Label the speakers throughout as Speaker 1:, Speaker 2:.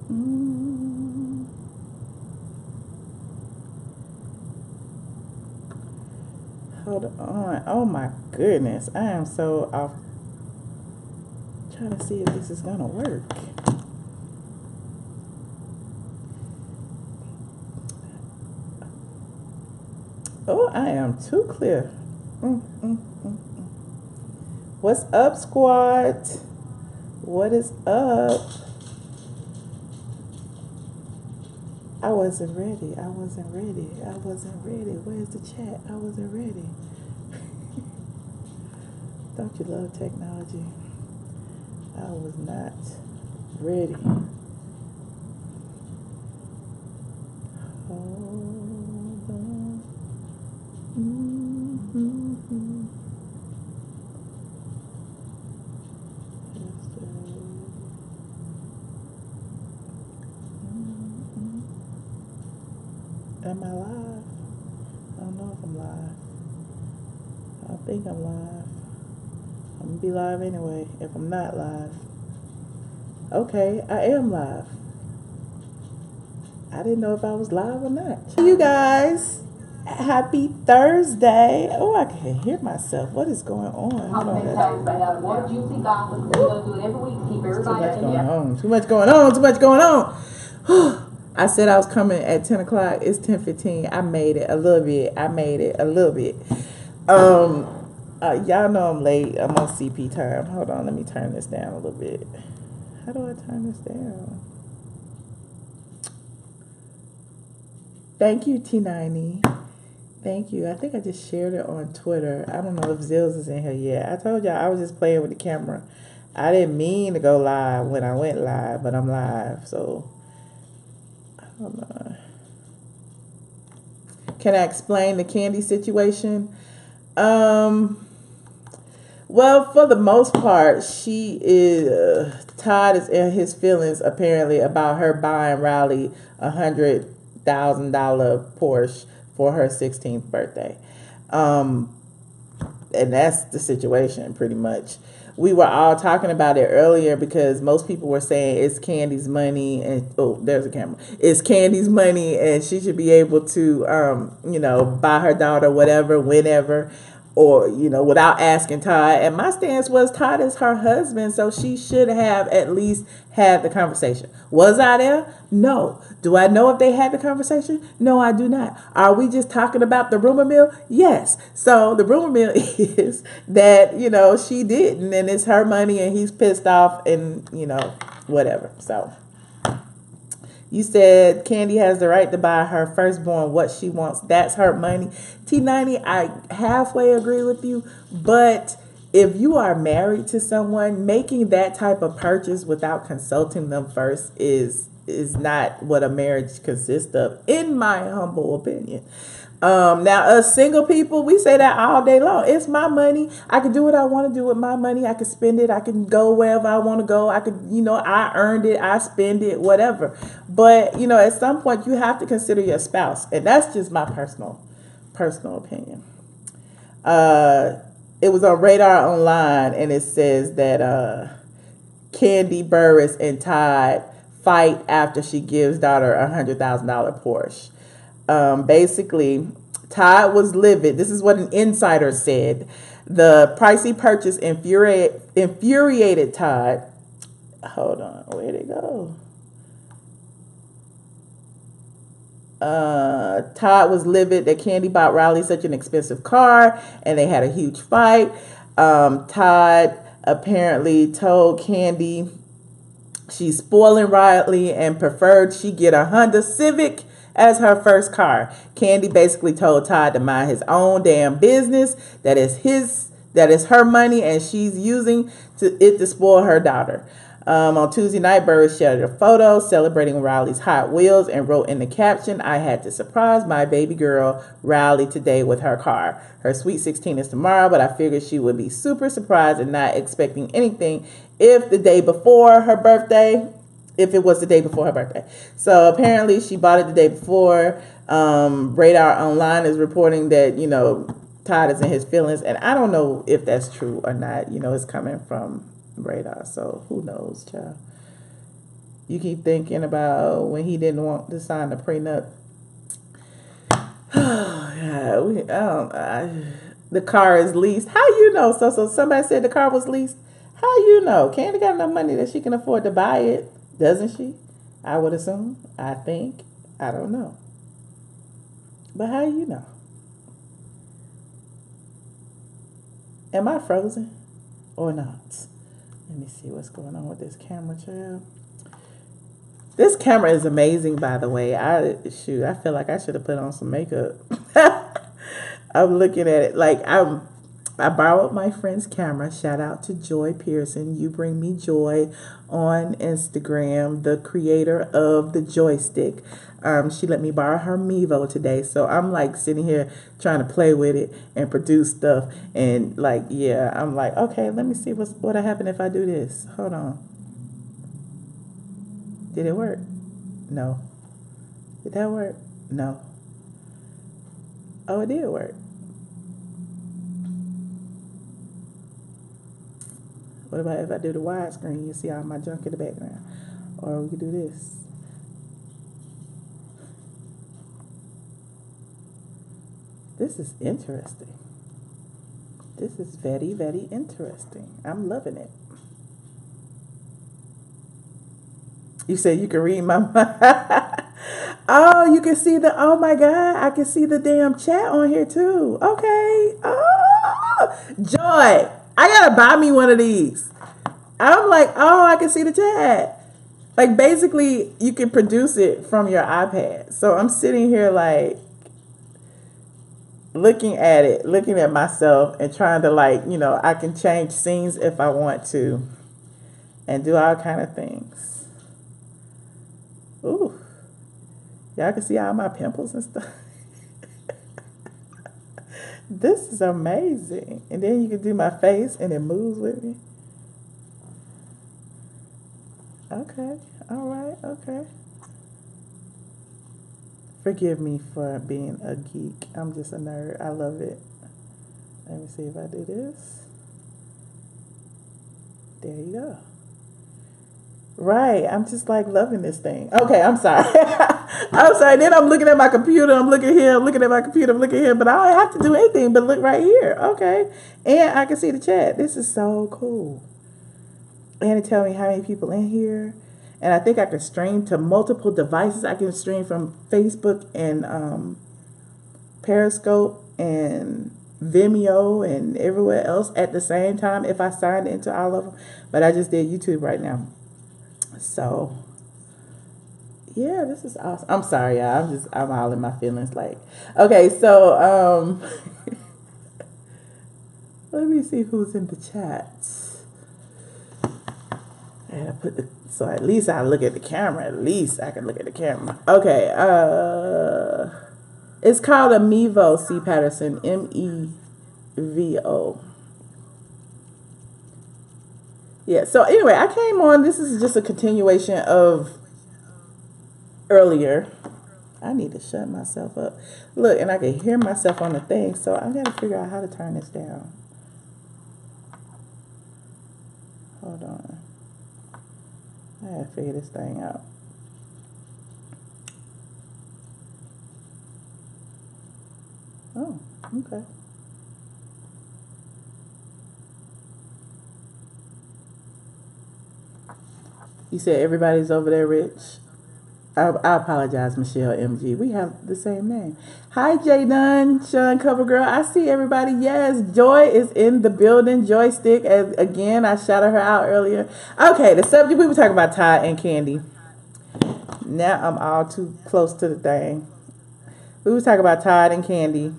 Speaker 1: Hold on. Oh my goodness. I am so off. Trying to see if this is gonna work. Oh, I am too clear. What's up, squad? What is up? I wasn't ready. Where's the chat? I wasn't ready. Don't you love technology? I was not ready. Hold on. Am I live? I don't know if I'm live. I don't think I'm live. I'm gonna be live anyway if I'm not live. Okay, I am live. I didn't know if I was live or not. You guys, happy Thursday. Oh, I can hear myself. What is going on? Too much going on. I said I was coming at 10 o'clock. It's 10:15. I made it a little bit. Y'all know I'm late. I'm on CP time. Hold on. Let me turn this down a little bit. How do I turn this down? Thank you, T90. Thank you. I think I just shared it on Twitter. I don't know if Zills is in here yet. I told y'all I was just playing with the camera. I didn't mean to go live when I went live, but I'm live, so... Hold on. Can I explain the Kandi situation? Well, for the most part, Todd is in his feelings apparently about her buying Riley $100,000 Porsche for her 16th birthday. And that's the situation pretty much. We were all talking about it earlier because most people were saying it's Kandi's money and there's a camera. It's Kandi's money and she should be able to buy her daughter whatever, whenever, or without asking Todd. And my stance was Todd is her husband, so she should have at least had the conversation. Was I there? No. Do I know if they had the conversation? No, I do not. Are we just talking about the rumor mill? Yes. So the rumor mill is that, she didn't, and it's her money and he's pissed off and, whatever. So you said Kandi has the right to buy her firstborn what she wants. That's her money. T90, I halfway agree with you, but if you are married to someone, making that type of purchase without consulting them first is not what a marriage consists of, in my humble opinion. Now, us single people, we say that all day long. It's my money. I can do what I want to do with my money. I can spend it. I can go wherever I want to go. I could, I earned it. I spend it, whatever. But, at some point you have to consider your spouse. And that's just my personal opinion. It was on Radar Online, and it says that Kandi, Burruss, and Todd fight after she gives daughter $100,000 Porsche. Basically, Todd was livid. This is what an insider said. The pricey purchase infuriated Todd. Hold on, where'd it go? Todd was livid that Kandi bought Riley such an expensive car, and they had a huge fight. Todd apparently told Kandi she's spoiling Riley and preferred she get a Honda Civic as her first car. Kandi basically told Todd to mind his own damn business. That is her money, and she's using it to spoil her daughter. On Tuesday night, Burruss shared a photo celebrating Riley's Hot Wheels and wrote in the caption, "I had to surprise my baby girl, Riley, today with her car. Her sweet 16 is tomorrow, but I figured she would be super surprised and not expecting anything if it was the day before her birthday. So apparently she bought it the day before. Radar Online is reporting that, Todd is in his feelings. And I don't know if that's true or not. It's coming from Radar. So who knows, child? You keep thinking about when he didn't want to sign the prenup. The car is leased. How you know? So somebody said the car was leased. How you know? Kandi got enough money that she can afford to buy it, doesn't she? I would assume. I think. I don't know. But how you know? Am I frozen or not? Let me see what's going on with this camera, child. This camera is amazing, by the way. I feel like I should have put on some makeup. I'm looking at it like I borrowed my friend's camera. Shout out to Joy Pearson. You bring me joy on Instagram, the creator of the joystick. She let me borrow her Mevo today. So I'm like sitting here trying to play with it and produce stuff. And like, yeah, I'm like, okay, let me see what'll happen if I do this. Hold on. Did it work? No. Did that work? No. Oh, it did work. What about if I do the widescreen? You see all my junk in the background. Or we could do this. This is interesting. This is very, very interesting. I'm loving it. You said you can read my mind. Oh, you can see oh my God, I can see the damn chat on here too. Okay. Oh, Joy, I gotta buy me one of these. I'm like, oh, I can see the chat. Like basically you can produce it from your iPad. So I'm sitting here like looking at it, looking at myself and trying to like, I can change scenes if I want to and do all kind of things. Ooh. Y'all can see all my pimples and stuff. This is amazing. And then you can do my face and it moves with me. Okay. All right. Okay. Forgive me for being a geek. I'm just a nerd. I love it. Let me see if I do this. There you go. Right. I'm just like loving this thing. Okay, I'm sorry. I'm sorry. Then I'm looking at my computer. I'm looking here. I'm looking at my computer. I'm looking here. But I don't have to do anything but look right here. Okay. And I can see the chat. This is so cool. And it tell me how many people in here. And I think I can stream to multiple devices. I can stream from Facebook and Periscope and Vimeo and everywhere else at the same time if I signed into all of them. But I just did YouTube right now. So, yeah, this is awesome. I'm sorry, y'all. I'm all in my feelings. Like, okay, so, let me see who's in the chat. And so at least I look at the camera. At least I can look at the camera. Okay, it's called a Mevo, C. Patterson, MEVO. Yeah, so anyway, I came on. This is just a continuation of earlier. I need to shut myself up. Look, and I can hear myself on the thing, so I got to figure out how to turn this down. Hold on. I got to figure this thing out. Oh, okay. You said everybody's over there rich? I apologize, Michelle MG. We have the same name. Hi, J Dunn, Sean Covergirl. I see everybody. Yes, Joy is in the building. Joystick. Again, I shouted her out earlier. Okay, the subject, we were talking about Todd and Kandi. Now I'm all too close to the thing. We were talking about Todd and Kandi.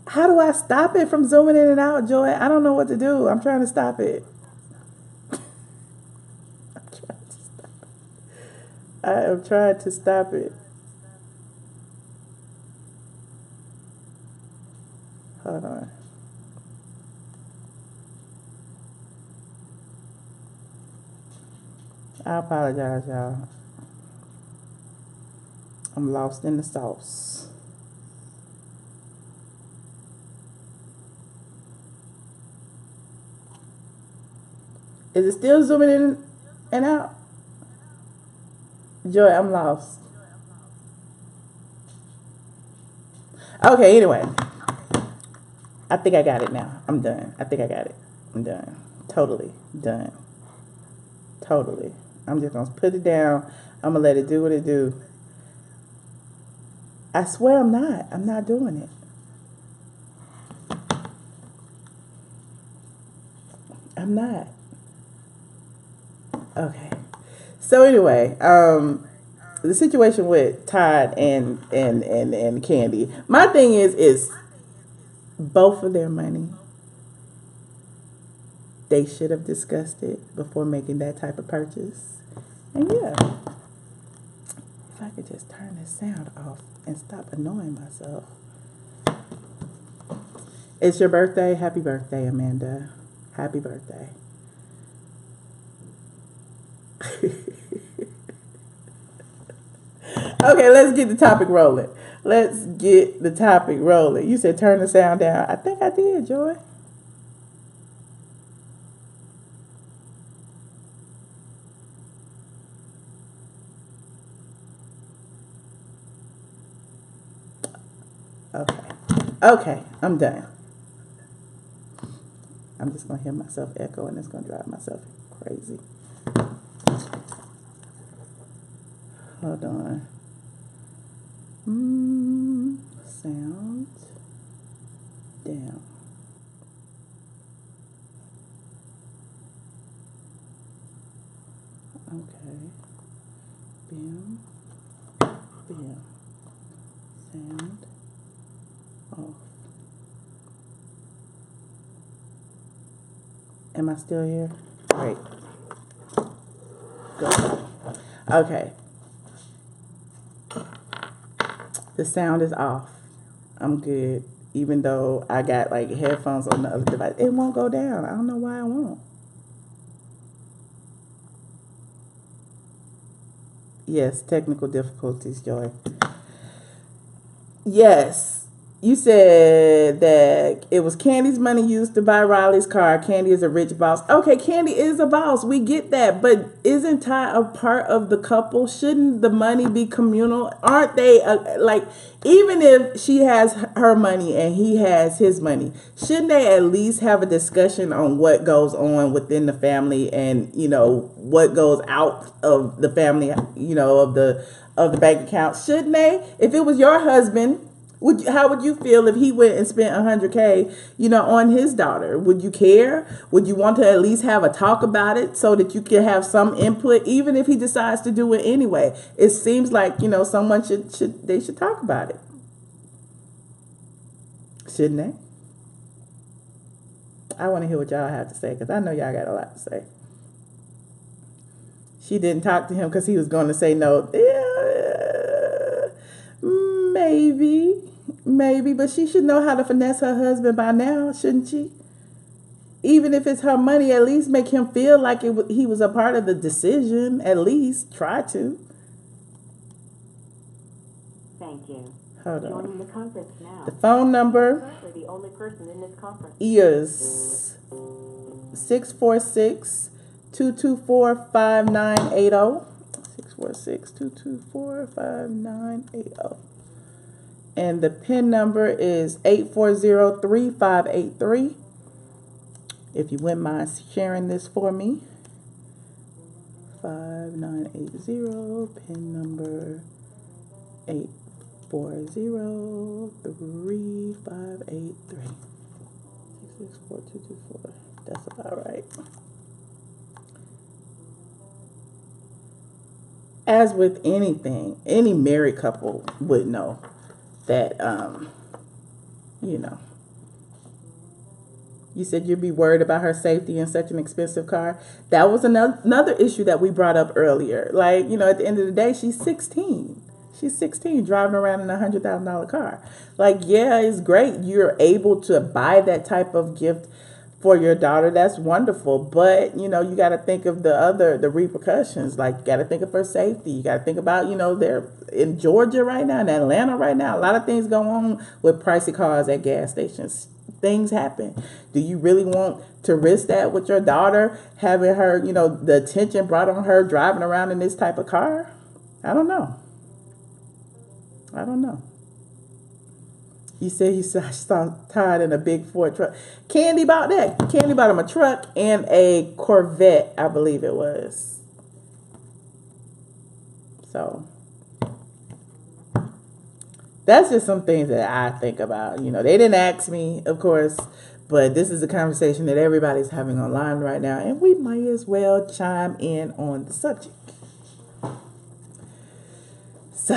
Speaker 1: How do I stop it from zooming in and out, Joy? I don't know what to do. I'm trying to stop it. I am trying to stop it. Hold on. I apologize, y'all. I'm lost in the sauce. Is it still zooming in and out? Joy, I'm lost. Okay, anyway. I think I got it now. I'm done. I think I got it. I'm done. Totally done. Totally. I'm just gonna put it down. I'm gonna let it do what it do. I swear I'm not. I'm not doing it. I'm not. Okay. So anyway, the situation with Todd and Kandi. My thing is both of their money. They should have discussed it before making that type of purchase. And yeah, if I could just turn this sound off and stop annoying myself. It's your birthday. Happy birthday, Amanda. Happy birthday. Okay, let's get the topic rolling. Let's get the topic rolling. You said turn the sound down. I think I did, Joy. Okay. Okay, I'm done. I'm just going to hear myself echo and it's going to drive myself crazy. Hold on. Sound down. Okay. Bam. Bam. Sound off. Am I still here? Great. Good. Okay. The sound is off. I'm good. Even though I got like headphones on the other device. It won't go down. I don't know why it won't. Yes, technical difficulties, Joy. Yes. You said that it was Kandi's money used to buy Riley's car. Kandi is a rich boss. Okay, Kandi is a boss. We get that. But isn't Ty a part of the couple? Shouldn't the money be communal? Aren't they, like, even if she has her money and he has his money, shouldn't they at least have a discussion on what goes on within the family and, you know, what goes out of the family, you know, of the bank account? Shouldn't they? If it was your husband, how would you feel if he went and spent $100K, you know, on his daughter? Would you care? Would you want to at least have a talk about it so that you could have some input, even if he decides to do it anyway? It seems like, you know, someone should talk about it. Shouldn't they? I want to hear what y'all have to say because I know y'all got a lot to say. She didn't talk to him because he was going to say no. Yeah, maybe, but she should know how to finesse her husband by now, shouldn't she? Even if it's her money, at least make him feel like he was a part of the decision. At least try to.
Speaker 2: Thank you.
Speaker 1: Hold on.
Speaker 2: Joining the conference now.
Speaker 1: The phone number
Speaker 2: Currently the only person in this conference
Speaker 1: is 646-224-5980. 646-224-5980. And the PIN number is 840-3583. If you wouldn't mind sharing this for me. 5980, PIN number 840-3583. 664224. That's about right. As with anything, any married couple would know that, you know, you said you'd be worried about her safety in such an expensive car. That was another issue that we brought up earlier. Like, you know, at the end of the day, she's 16. She's 16 driving around in a $100,000 car. Like, yeah, it's great. You're able to buy that type of gift for your daughter. That's wonderful. But, you know, you got to think of the repercussions. Like, you got to think of her safety. You got to think about, you know, they're in Georgia right now, in Atlanta right now. A lot of things go on with pricey cars at gas stations. Things happen. Do you really want to risk that with your daughter, having her, you know, the attention brought on her driving around in this type of car? I don't know. I don't know. You said he saw Todd in a big Ford truck. Kandi bought that. Kandi bought him a truck and a Corvette, I believe it was. So that's just some things that I think about. You know, they didn't ask me, of course, but this is a conversation that everybody's having online right now, and we might as well chime in on the subject. So,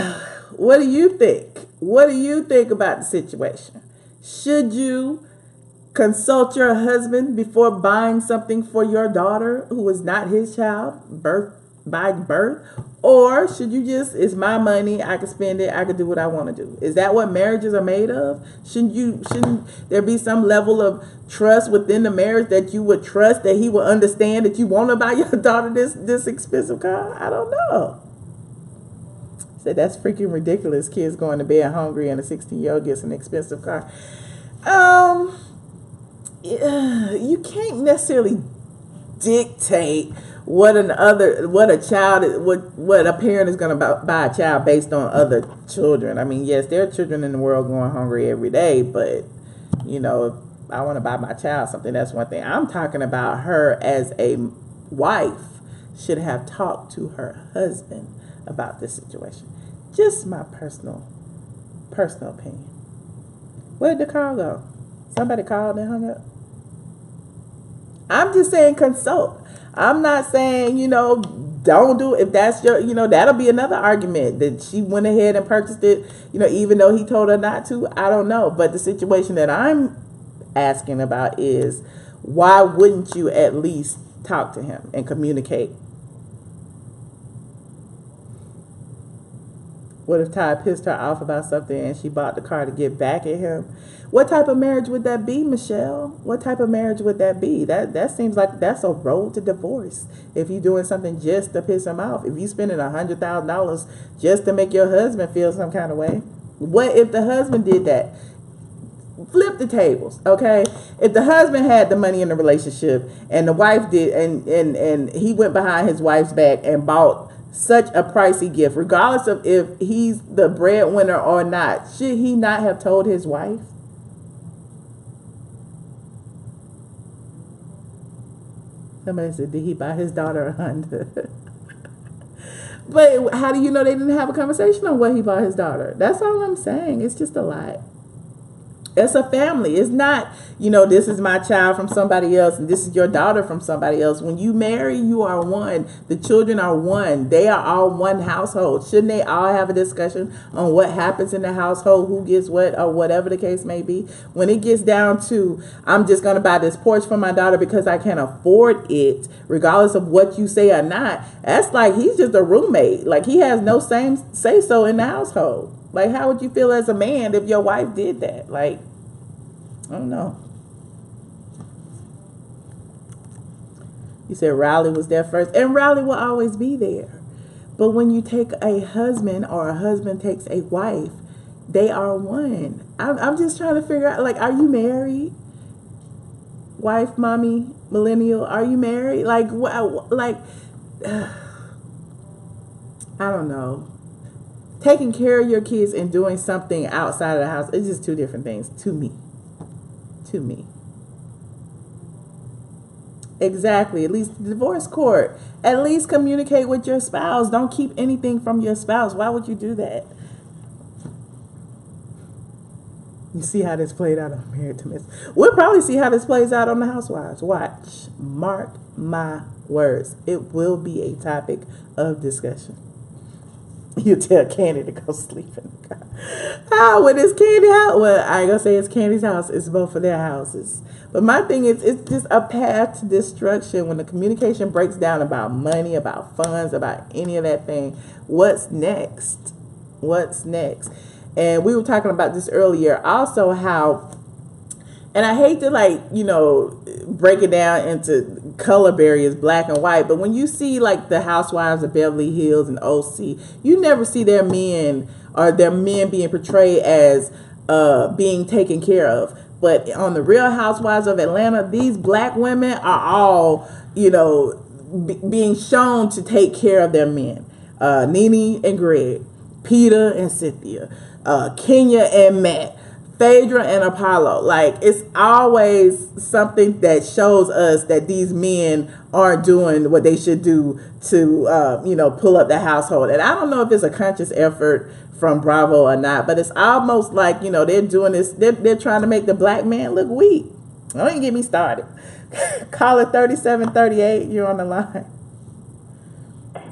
Speaker 1: what do you think? What do you think about the situation? Should you consult your husband before buying something for your daughter who is not his child, by birth? Or should you just, it's my money, I can spend it, I can do what I want to do? Is that what marriages are made of? Shouldn't there be some level of trust within the marriage that you would trust that he will understand that you want to buy your daughter this expensive car? I don't know. Said that's freaking ridiculous. Kids going to bed hungry and a 16-year-old gets an expensive car. You can't necessarily dictate what a parent is going to buy a child based on other children. I mean, yes, there are children in the world going hungry every day, but you know, if I want to buy my child something, that's one thing. I'm talking about her as a wife should have talked to her husband about this situation. Just my personal opinion. Where did the call go? Somebody called and hung up? I'm just saying consult. I'm not saying, you know, don't do it. If that's your, you know, that'll be another argument that she went ahead and purchased it, you know, even though he told her not to. I don't know. But the situation that I'm asking about is, why wouldn't you at least talk to him and communicate? What if Todd pissed her off about something and she bought the car to get back at him? What type of marriage would that be, Michelle? What type of marriage would that be? That seems like that's a road to divorce. If you're doing something just to piss him off. If you're spending $100,000 just to make your husband feel some kind of way. What if the husband did that? Flip the tables, okay? If the husband had the money in the relationship and the wife did, and he went behind his wife's back and bought such a pricey gift, regardless of if he's the breadwinner or not, should he not have told his wife? Somebody said, did he buy his daughter a Honda? But how do you know they didn't have a conversation on what he bought his daughter? That's all I'm saying. It's just a lot. It's a family. It's not, you know, this is my child from somebody else and this is your daughter from somebody else. When you marry, you are one. The children are one. They are all one household. Shouldn't they all have a discussion on what happens in the household, who gets what, or whatever the case may be? When it gets down to, I'm just going to buy this Porsche for my daughter because I can afford it, regardless of what you say or not, that's like he's just a roommate. Like he has no say so in the household. Like, how would you feel as a man if your wife did that? Like, I don't know. You said Riley was there first, and Riley will always be there. But when you take a husband or a husband takes a wife, they are one. I'm just trying to figure out, like, are you married? Wife, mommy, millennial, are you married? Like, I don't know. Taking care of your kids and doing something outside of the house, it's just two different things to me. To me. Exactly. At least the divorce court. At least communicate with your spouse. Don't keep anything from your spouse. Why would you do that? You see how this played out on Married to Miss. We'll probably see how this plays out on the Housewives. Watch. Mark my words. It will be a topic of discussion. You tell Kandi to go sleep in the car. How? When it's Kandi house? Well, I ain't gonna say it's Kandi's house. It's both of their houses. But my thing is, it's just a path to destruction. When the communication breaks down about money, about funds, about any of that thing, what's next? What's next? And we were talking about this earlier. Also, how, and I hate to, like, you know, break it down into color barriers, black and white, but when you see like the Housewives of Beverly Hills and OC, you never see their men being portrayed as being taken care of. But on the Real Housewives of Atlanta, these black women are all, you know, being shown to take care of their men. Nene and Greg, Peter and Cynthia, Kenya and Matt, Phaedra and Apollo. Like, it's always something that shows us that these men aren't doing what they should do to, pull up the household. And I don't know if it's a conscious effort from Bravo or not, but it's almost like, they're doing this. They're trying to make the black man look weak. Don't even get me started. Caller 3738, you're on the line.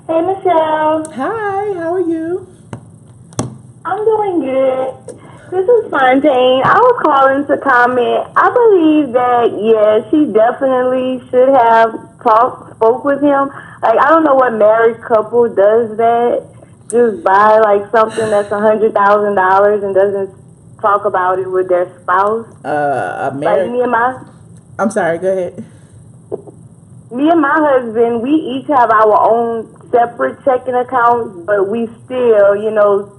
Speaker 3: Hey, Michelle.
Speaker 1: Hi, how are you?
Speaker 3: I'm doing good. This is Fontaine. I was calling to comment. I believe that, yeah, she definitely should have spoke with him. Like, I don't know what married couple does that. Just buy, like, something that's $100,000 and doesn't talk about it with their spouse.
Speaker 1: Married.
Speaker 3: Like,
Speaker 1: I'm sorry, go ahead.
Speaker 3: me and my husband, we each have our own separate checking accounts, but we still,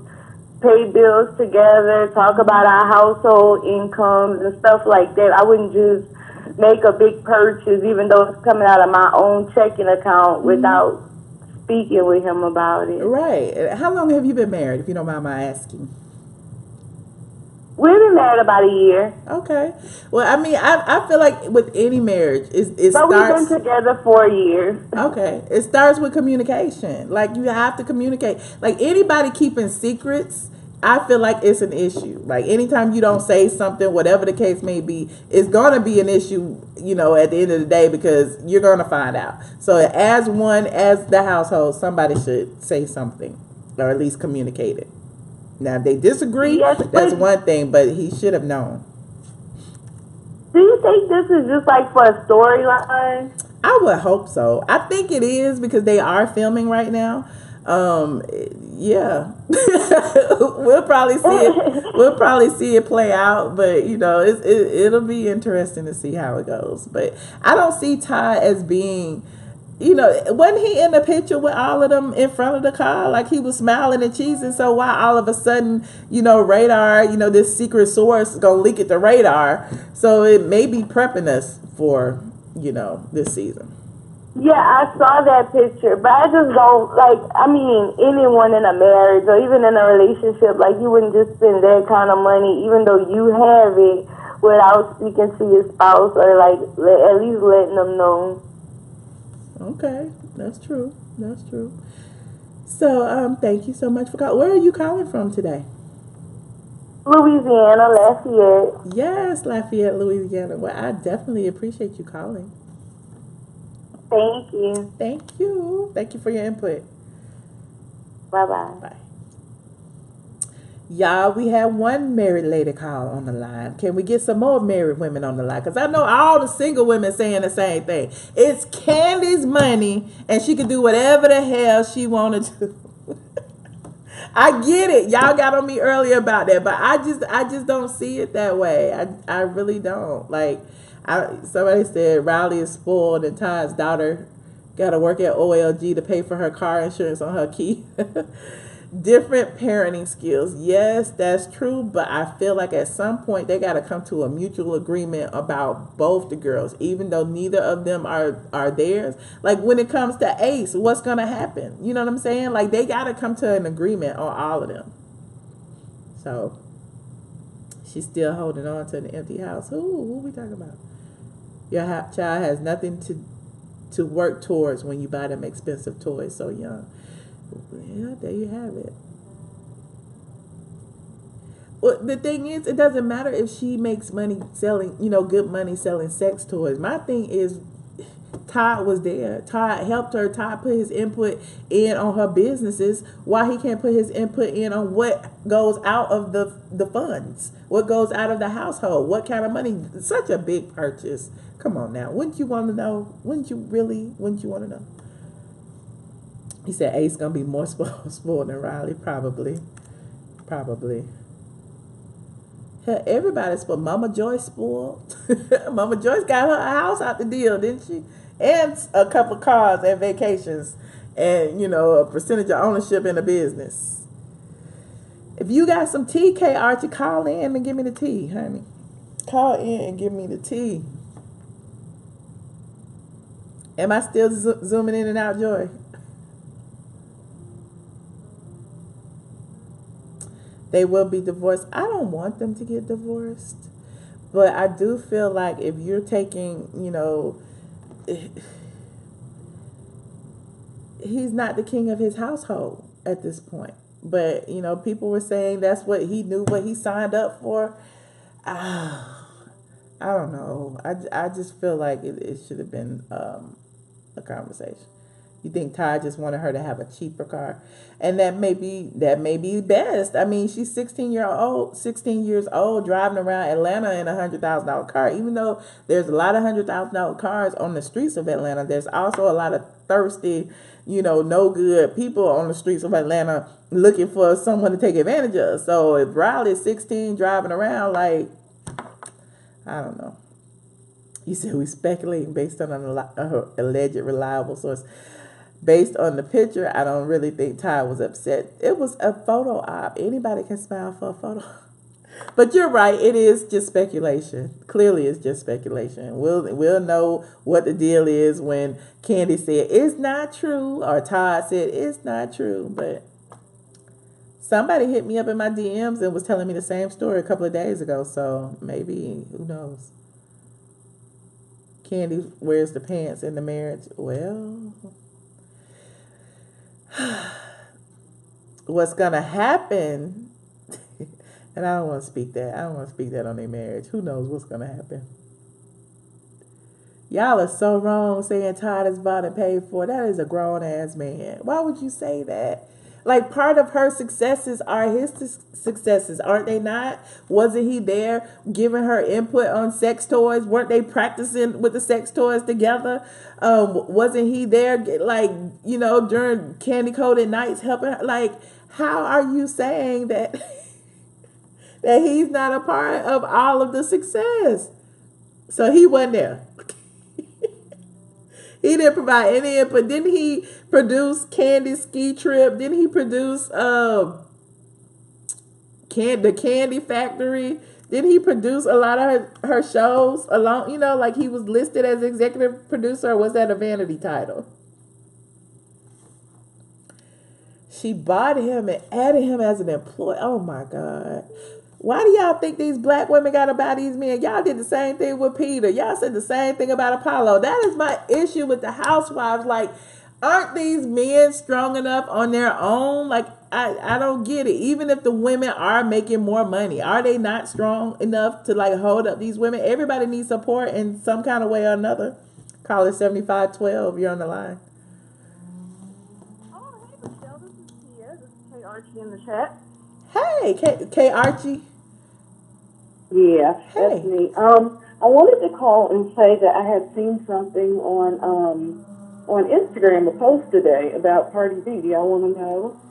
Speaker 3: pay bills together, talk about our household incomes and stuff like that. I wouldn't just make a big purchase, even though it's coming out of my own checking account, without speaking with him about it.
Speaker 1: Right. How long have you been married, if you don't mind my asking?
Speaker 3: We've been married about a year.
Speaker 1: Okay. Well, I mean, I feel like with any marriage, it
Speaker 3: But
Speaker 1: starts.
Speaker 3: we've been together for a year.
Speaker 1: Okay. It starts with communication. Like, you have to communicate. Like, anybody keeping secrets, I feel like it's an issue. Like, anytime you don't say something, whatever the case may be, it's going to be an issue, at the end of the day, because you're going to find out. So as the household, somebody should say something, or at least communicate it. Now, if they disagree, that's one thing, but he should have known.
Speaker 3: Do you think this is just like for a storyline?
Speaker 1: I would hope so. I think it is, because they are filming right now. Yeah. We'll probably see it play out, but it'll be interesting to see how it goes. But I don't see Todd as being, wasn't he in the picture with all of them in front of the car? Like, he was smiling and cheesing. So why all of a sudden, radar, this secret source is going to leak it to radar. So it may be prepping us for, this season.
Speaker 3: Yeah, I saw that picture, but I just don't, anyone in a marriage or even in a relationship, like, you wouldn't just spend that kind of money, even though you have it, without speaking to your spouse or, at least letting them know.
Speaker 1: Okay, that's true. So, thank you so much for calling. Where are you calling from today?
Speaker 3: Louisiana, Lafayette.
Speaker 1: Yes, Lafayette, Louisiana. Well, I definitely appreciate you calling.
Speaker 3: Thank you.
Speaker 1: Thank you. Thank you for your input.
Speaker 3: Bye-bye.
Speaker 1: Bye. Y'all, we have one married lady call on the line. Can we get some more married women on the line? Because I know all the single women saying the same thing. It's Kandi's money, and she can do whatever the hell she want to do. I get it. Y'all got on me earlier about that, but I just don't see it that way. I really don't. Like, somebody said Riley is spoiled and Todd's daughter got to work at OLG to pay for her car insurance on her key. Different parenting skills. Yes, that's true, but I feel like at some point they got to come to a mutual agreement about both the girls, even though neither of them are theirs. Like, when it comes to Ace, what's going to happen? You know what I'm saying? Like, they got to come to an agreement on all of them. So, she's still holding on to the empty house. Who are we talking about? Your child has nothing to work towards when you buy them expensive toys so young. Yeah, there you have it. Well, the thing is, it doesn't matter if she makes money selling, good money selling sex toys. My thing is, Todd was there. Todd helped her. Todd put his input in on her businesses. Why he can't put his input in on what goes out of the funds? What goes out of the household? What kind of money? Such a big purchase. Come on now. Wouldn't you want to know? Wouldn't you want to know? He said Ace gonna be more spoiled than Riley. Probably. Hell, everybody's spoiled. Mama Joyce spoiled. Mama Joyce got her house out the deal, didn't she? And a couple cars and vacations, and a percentage of ownership in a business. If you got some tea, K Archie, call in and give me the tea, honey. Call in and give me the tea. Am I still zooming in and out, Joy? they will be divorced. I don't want them to get divorced, but I do feel like if you're taking, he's not the king of his household at this point. But, people were saying that's what he knew, what he signed up for. I don't know. I just feel like it should have been a conversation. You think Todd just wanted her to have a cheaper car, and that may be best. I mean, she's 16 years old, driving around Atlanta in $100,000 car. Even though there's a lot of $100,000 cars on the streets of Atlanta, there's also a lot of thirsty, no good people on the streets of Atlanta looking for someone to take advantage of. So if Riley's 16 driving around, like, I don't know. You said we speculating based on an alleged reliable source. Based on the picture, I don't really think Todd was upset. It was a photo op. Anybody can smile for a photo. But you're right. It is just speculation. Clearly, it's just speculation. We'll know what the deal is when Kandi said it's not true, or Todd said it's not true. But somebody hit me up in my DMs and was telling me the same story a couple of days ago. So maybe, who knows? Kandi wears the pants in the marriage. Well, what's gonna happen? And I don't want to speak that. I don't want to speak that on their marriage. Who knows what's gonna happen? Y'all are so wrong saying Todd is bought and paid for. That is a grown ass man. Why would you say that? Like, part of her successes are his successes, aren't they not? Wasn't he there giving her input on sex toys? Weren't they practicing with the sex toys together? Wasn't he there, during candy coated nights helping her? Like, how are you saying that that he's not a part of all of the success? So he wasn't there. He didn't provide any input. Didn't he produce Kandi's ski trip? Didn't he produce the Candy Factory? Didn't he produce a lot of her shows along? Like he was listed as executive producer, or was that a vanity title? She bought him and added him as an employee. Oh my God. Why do y'all think these black women got to buy these men? Y'all did the same thing with Peter. Y'all said the same thing about Apollo. That is my issue with the housewives. Like, aren't these men strong enough on their own? Like, I don't get it. Even if the women are making more money, are they not strong enough to, like, hold up these women? Everybody needs support in some kind of way or another. Call it 7512. You're on the line.
Speaker 3: Oh, hey, Michelle. This is Tia. This is Kay Archie in the chat.
Speaker 1: Hey, Kay Archie.
Speaker 3: Yeah,
Speaker 1: Hey.
Speaker 3: that's me. I wanted to call and say that I had seen something on Instagram, a post today about Cardi B. Do y'all want to know?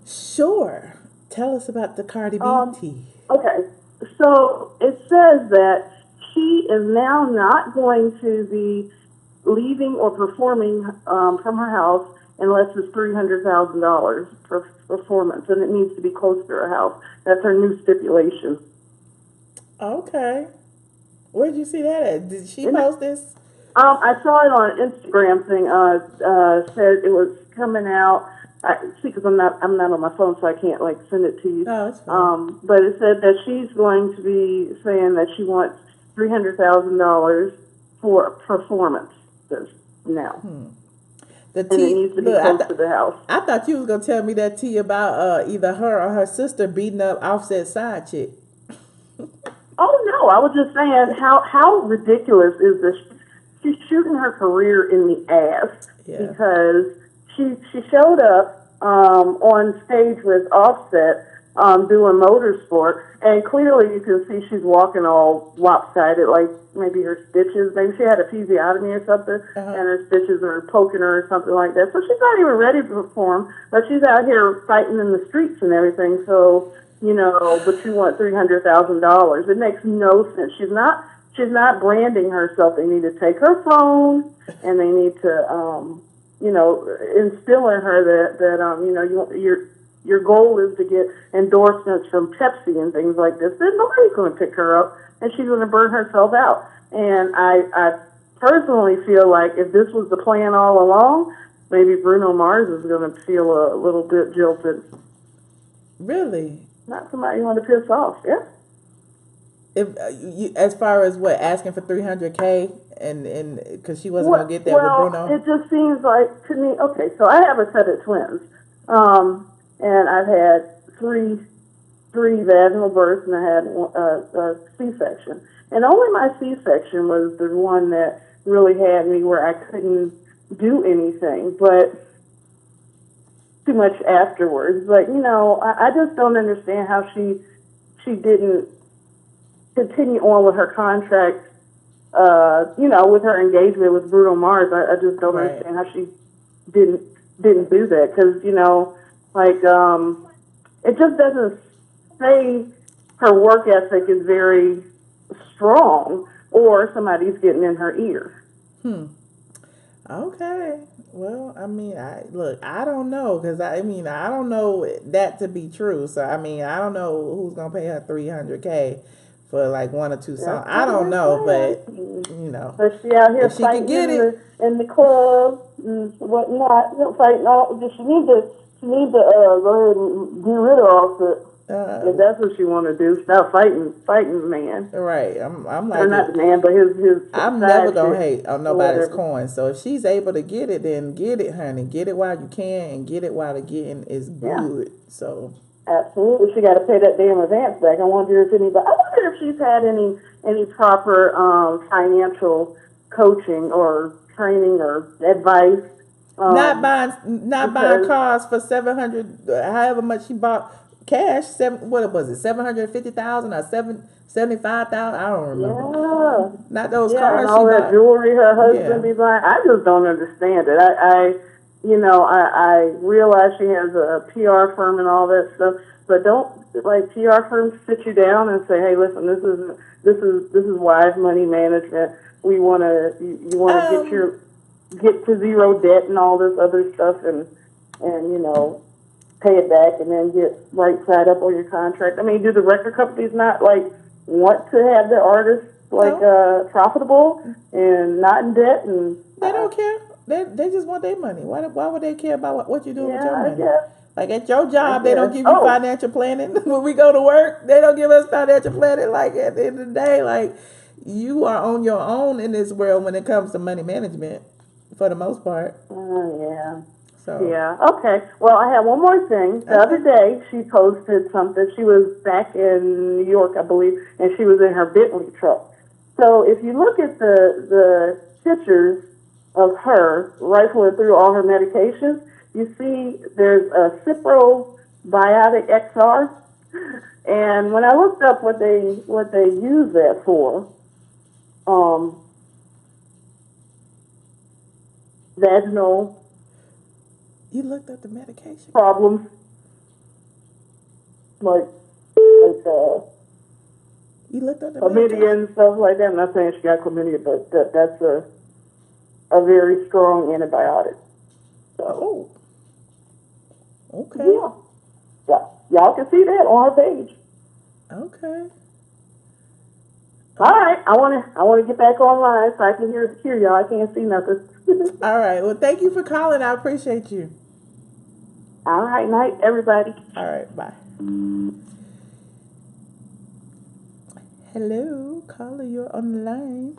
Speaker 1: Sure. Tell us about the Cardi B tea.
Speaker 3: Okay, so it says that she is now not going to be leaving or performing from her house unless it's $300,000 for performance, and it needs to be close to her house. That's her new stipulation.
Speaker 1: Okay. Where'd you see that at? Did she post this?
Speaker 3: I saw it on an Instagram thing. Said it was coming out. Because I'm not on my phone, so I can't send it to you.
Speaker 1: Oh, it's fine.
Speaker 3: But it said that she's going to be saying that she wants $300,000 for performances now.
Speaker 1: The
Speaker 3: and it needs to be close to the house.
Speaker 1: I thought you was gonna tell me that tea about either her or her sister beating up Offset's side chick.
Speaker 3: Oh no, I was just saying how ridiculous is this? She's shooting her career in the ass because she showed up on stage with Offset doing motorsport, and clearly you can see she's walking all lopsided, like maybe her stitches, maybe she had a episiotomy or something, and her stitches are poking her or something like that. So she's not even ready to perform, but she's out here fighting in the streets and everything. So, but you want $300,000. It makes no sense. She's not branding herself. They need to take her phone and they need to, instill in her that your goal is to get endorsements from Pepsi and things like this. Then nobody's going to pick her up, and she's going to burn herself out. And I personally feel like if this was the plan all along, maybe Bruno Mars is going to feel a little bit jilted.
Speaker 1: Really?
Speaker 3: Not somebody you want to piss off. Yeah.
Speaker 1: If you, as far as what, asking for 300K and because she wasn't gonna get that with
Speaker 3: Well,
Speaker 1: Bruno.
Speaker 3: it just seems like to me. Okay, so I have a set of twins, and I've had three vaginal births, and I had a C-section. And only my C-section was the one that really had me where I couldn't do anything, but too much afterwards. But I just don't understand how she didn't continue on with her contract. With her engagement with Bruno Mars. I just don't
Speaker 1: Right.
Speaker 3: understand how she didn't do that, because it just doesn't say her work ethic is very strong, or somebody's getting in her ear.
Speaker 1: Okay. Well, I mean, I don't know because I don't know that to be true. So I mean, I don't know who's gonna pay her 300K for like one or two songs. I don't know, but
Speaker 3: But she out here
Speaker 1: if she can
Speaker 3: fighting
Speaker 1: get it.
Speaker 3: in the club and whatnot. Fighting all. She need to go ahead and get rid of all the. If that's what she want to do, stop fighting the man.
Speaker 1: Right. I'm like,
Speaker 3: or not the man, but his
Speaker 1: I'm never
Speaker 3: side
Speaker 1: gonna
Speaker 3: chick
Speaker 1: hate on
Speaker 3: or
Speaker 1: nobody's
Speaker 3: whatever.
Speaker 1: coin. So if she's able to get it, then get it, honey. Get it while you can, and get it while the getting is good. So
Speaker 3: Absolutely, she got to pay that damn advance back. I wonder if she's had any proper financial coaching or training or advice.
Speaker 1: not buying
Speaker 3: Because
Speaker 1: cars for 700, however much she bought cash. What was it? 750,000 or 75,000? I don't remember. Not those
Speaker 3: yeah, and
Speaker 1: cars she
Speaker 3: all that
Speaker 1: bought.
Speaker 3: jewelry her husband
Speaker 1: Yeah.
Speaker 3: be buying. I just don't understand it. I realize she has a PR firm and all that stuff, but don't PR firms sit you down and say, hey, listen, this is wise money management. We want to you want to get to zero debt and all this other stuff, and pay it back and then get right side up on your contract. I mean, do the record companies not want to have their artists profitable and not in debt? And
Speaker 1: They don't care. They just want their money. Why would they care about what you do with your
Speaker 3: I
Speaker 1: money?
Speaker 3: guess.
Speaker 1: Like at your job,
Speaker 3: I
Speaker 1: they don't
Speaker 3: guess.
Speaker 1: give you financial planning. When we go to work, they don't give us financial planning. Like at the end of the day, like you are on your own in this world when it comes to money management, for the most part.
Speaker 3: Yeah.
Speaker 1: So
Speaker 3: Yeah. Okay. Well, I have one more thing. The other day, she posted something. She was back in New York, I believe, and she was in her Bentley truck. So if you look at the pictures of her rifling through all her medications, you see there's a Cipro Biotic XR. And when I looked up what they use that for, vaginal
Speaker 1: you looked at the medication.
Speaker 3: problems, like
Speaker 1: You looked at the
Speaker 3: chlamydia
Speaker 1: medication.
Speaker 3: and stuff like that. I'm not saying she got chlamydia, but that's a very strong antibiotic. So,
Speaker 1: Okay.
Speaker 3: yeah, y'all can see that on her page.
Speaker 1: Okay.
Speaker 3: All right, I want to get back online so I can hear y'all. I can't see nothing.
Speaker 1: All right. Well, thank you for calling. I appreciate you.
Speaker 3: All right, night, everybody.
Speaker 1: All right. Bye. Hello, caller. You're on the line.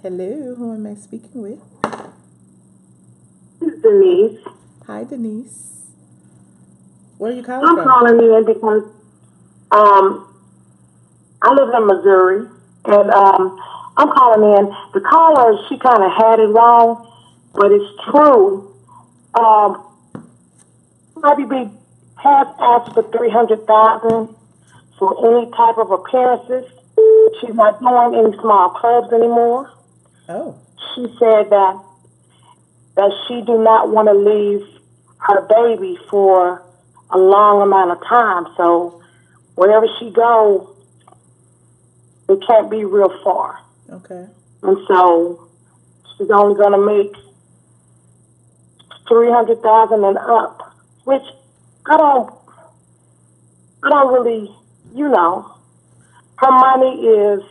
Speaker 1: Hello. Who am I speaking with?
Speaker 3: This is Denise.
Speaker 1: Hi, Denise. Where are you calling
Speaker 3: I'm
Speaker 1: from?
Speaker 3: calling in because I live in Missouri, and I'm calling in. The caller, she kind of had it wrong, but it's true. Cardi B has asked for $300,000 for any type of appearances. She's not doing any small clubs anymore.
Speaker 1: Oh.
Speaker 3: She said that she do not want to leave her baby for a long amount of time. So wherever she goes, it can't be real far.
Speaker 1: Okay.
Speaker 3: And so she's only going to make $300,000 and up, which I don't really, her money is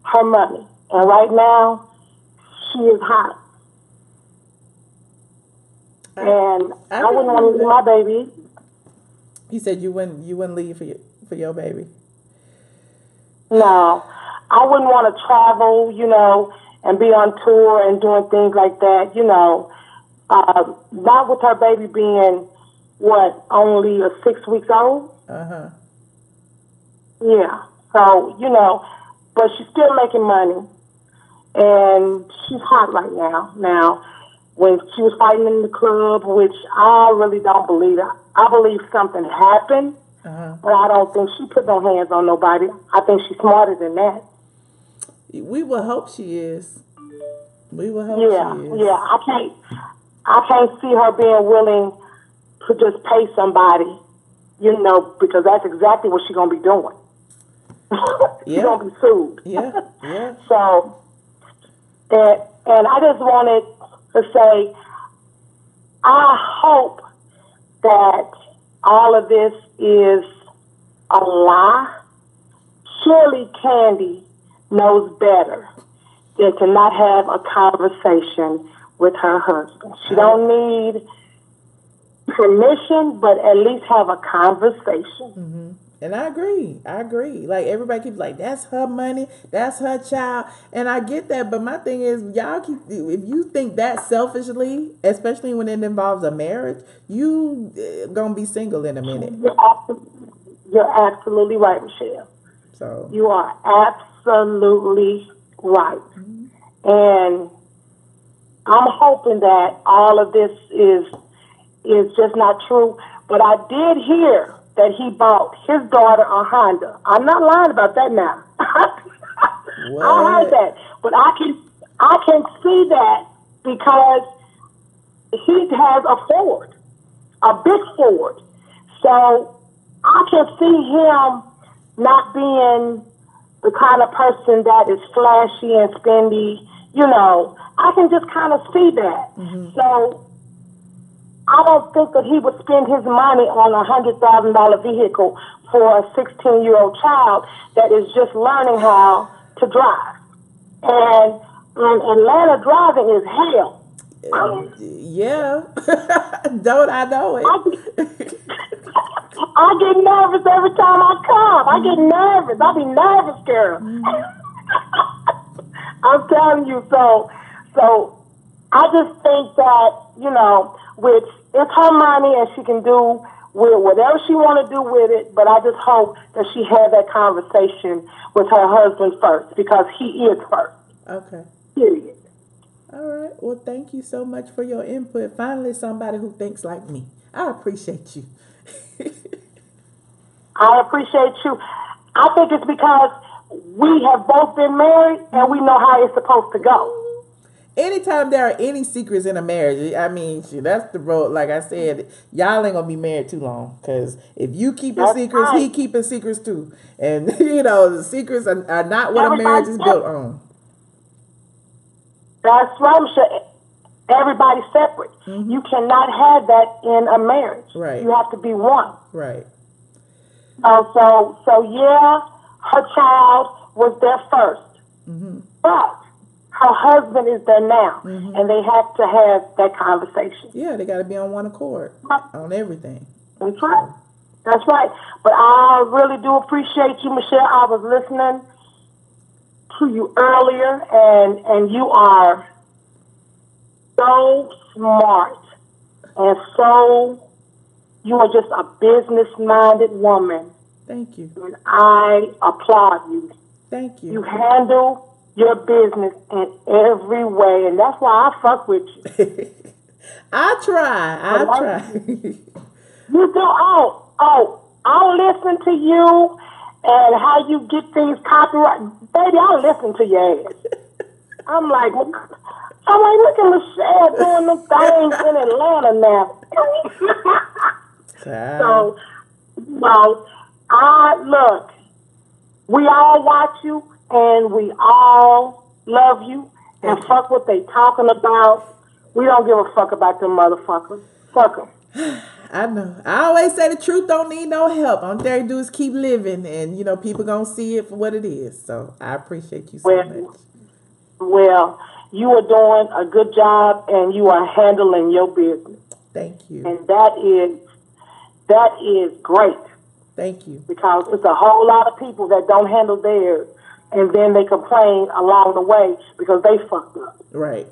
Speaker 3: her money. And right now, she is hot. And
Speaker 1: I
Speaker 3: I wouldn't want to
Speaker 1: believe
Speaker 3: leave my baby.
Speaker 1: You said you wouldn't leave for your baby.
Speaker 3: No, I wouldn't want to travel, and be on tour and doing things like that, not with her baby being, only 6 weeks old?
Speaker 1: Uh-huh.
Speaker 3: Yeah. So, but she's still making money. And she's hot right now. Now, when she was fighting in the club, which I really don't believe it. I believe something happened, but I don't think she put no hands on nobody. I think she's smarter than that.
Speaker 1: We will hope she is. We will hope she is.
Speaker 3: Yeah. I can't see her being willing to just pay somebody, because that's exactly what she's gonna be doing. She's gonna be sued.
Speaker 1: Yeah.
Speaker 3: So, and I just wanted to say, I hope that all of this is a lie. Surely Kandi knows better than to not have a conversation with her husband. She don't need permission, but at least have a conversation.
Speaker 1: Mm-hmm. And I agree. Like, everybody keeps like, that's her money, that's her child. And I get that, but my thing is, if you think that selfishly, especially when it involves a marriage, you gonna be single in a minute.
Speaker 3: You're absolutely right, Michelle.
Speaker 1: So
Speaker 3: you are absolutely right. Mm-hmm. And I'm hoping that all of this is just not true. But I did hear that he bought his daughter a Honda. I'm not lying about that now. I heard that, but I can see that because he has a Ford, a big Ford. So I can see him not being the kind of person that is flashy and spendy. I can just kind of see that. Mm-hmm. So I don't think that he would spend his money on a $100,000 vehicle for a 16-year-old child that is just learning how to drive. And Atlanta driving is hell.
Speaker 1: Yeah. Don't I know it?
Speaker 3: I get nervous every time I come. I get nervous. I be nervous, girl. I'm telling you. So I just think that, which it's her money and she can do with whatever she want to do with it, but I just hope that she had that conversation with her husband first, because he is first.
Speaker 1: Okay.
Speaker 3: Period.
Speaker 1: All right. Well, thank you so much for your input. Finally, somebody who thinks like me. I appreciate you.
Speaker 3: I appreciate you. I think it's because we have both been married and we know how it's supposed to go.
Speaker 1: Anytime there are any secrets in a marriage, I mean, that's the road. Like I said, y'all ain't gonna be married too long, because if you keeping secrets, he keeping secrets too. And the secrets are not what a marriage is built on.
Speaker 3: That's right, Michelle. Everybody's separate. Mm-hmm. You cannot have that in a marriage.
Speaker 1: Right.
Speaker 3: You have to be one.
Speaker 1: Right.
Speaker 3: So yeah, her child was there first, mm-hmm. but her husband is there now, mm-hmm. and they have to have that conversation.
Speaker 1: Yeah, they got to be on one accord on everything.
Speaker 3: That's right. That's right. But I really do appreciate you, Michelle. I was listening to you earlier, and you are so smart, and you are just a business-minded woman.
Speaker 1: Thank you.
Speaker 3: And I applaud you.
Speaker 1: Thank you.
Speaker 3: You handle your business in every way, and that's why I fuck with you.
Speaker 1: I try.
Speaker 3: You do. I'll listen to you and how you get things copyrighted. Baby, I'll listen to your ass. I'm like, look at Michelle doing them things in Atlanta now. So, look, we all watch you and we all love you and fuck what they talking about. We don't give a fuck about them motherfuckers. Fuck them.
Speaker 1: I know. I always say the truth don't need no help. All they do is keep living, and people gonna see it for what it is. So I appreciate you so much.
Speaker 3: Well, you are doing a good job, and you are handling your business.
Speaker 1: Thank you.
Speaker 4: And that is great,
Speaker 1: Thank you.
Speaker 4: because it's a whole lot of people that don't handle theirs, and then they complain along the way because they fucked up.
Speaker 1: Right.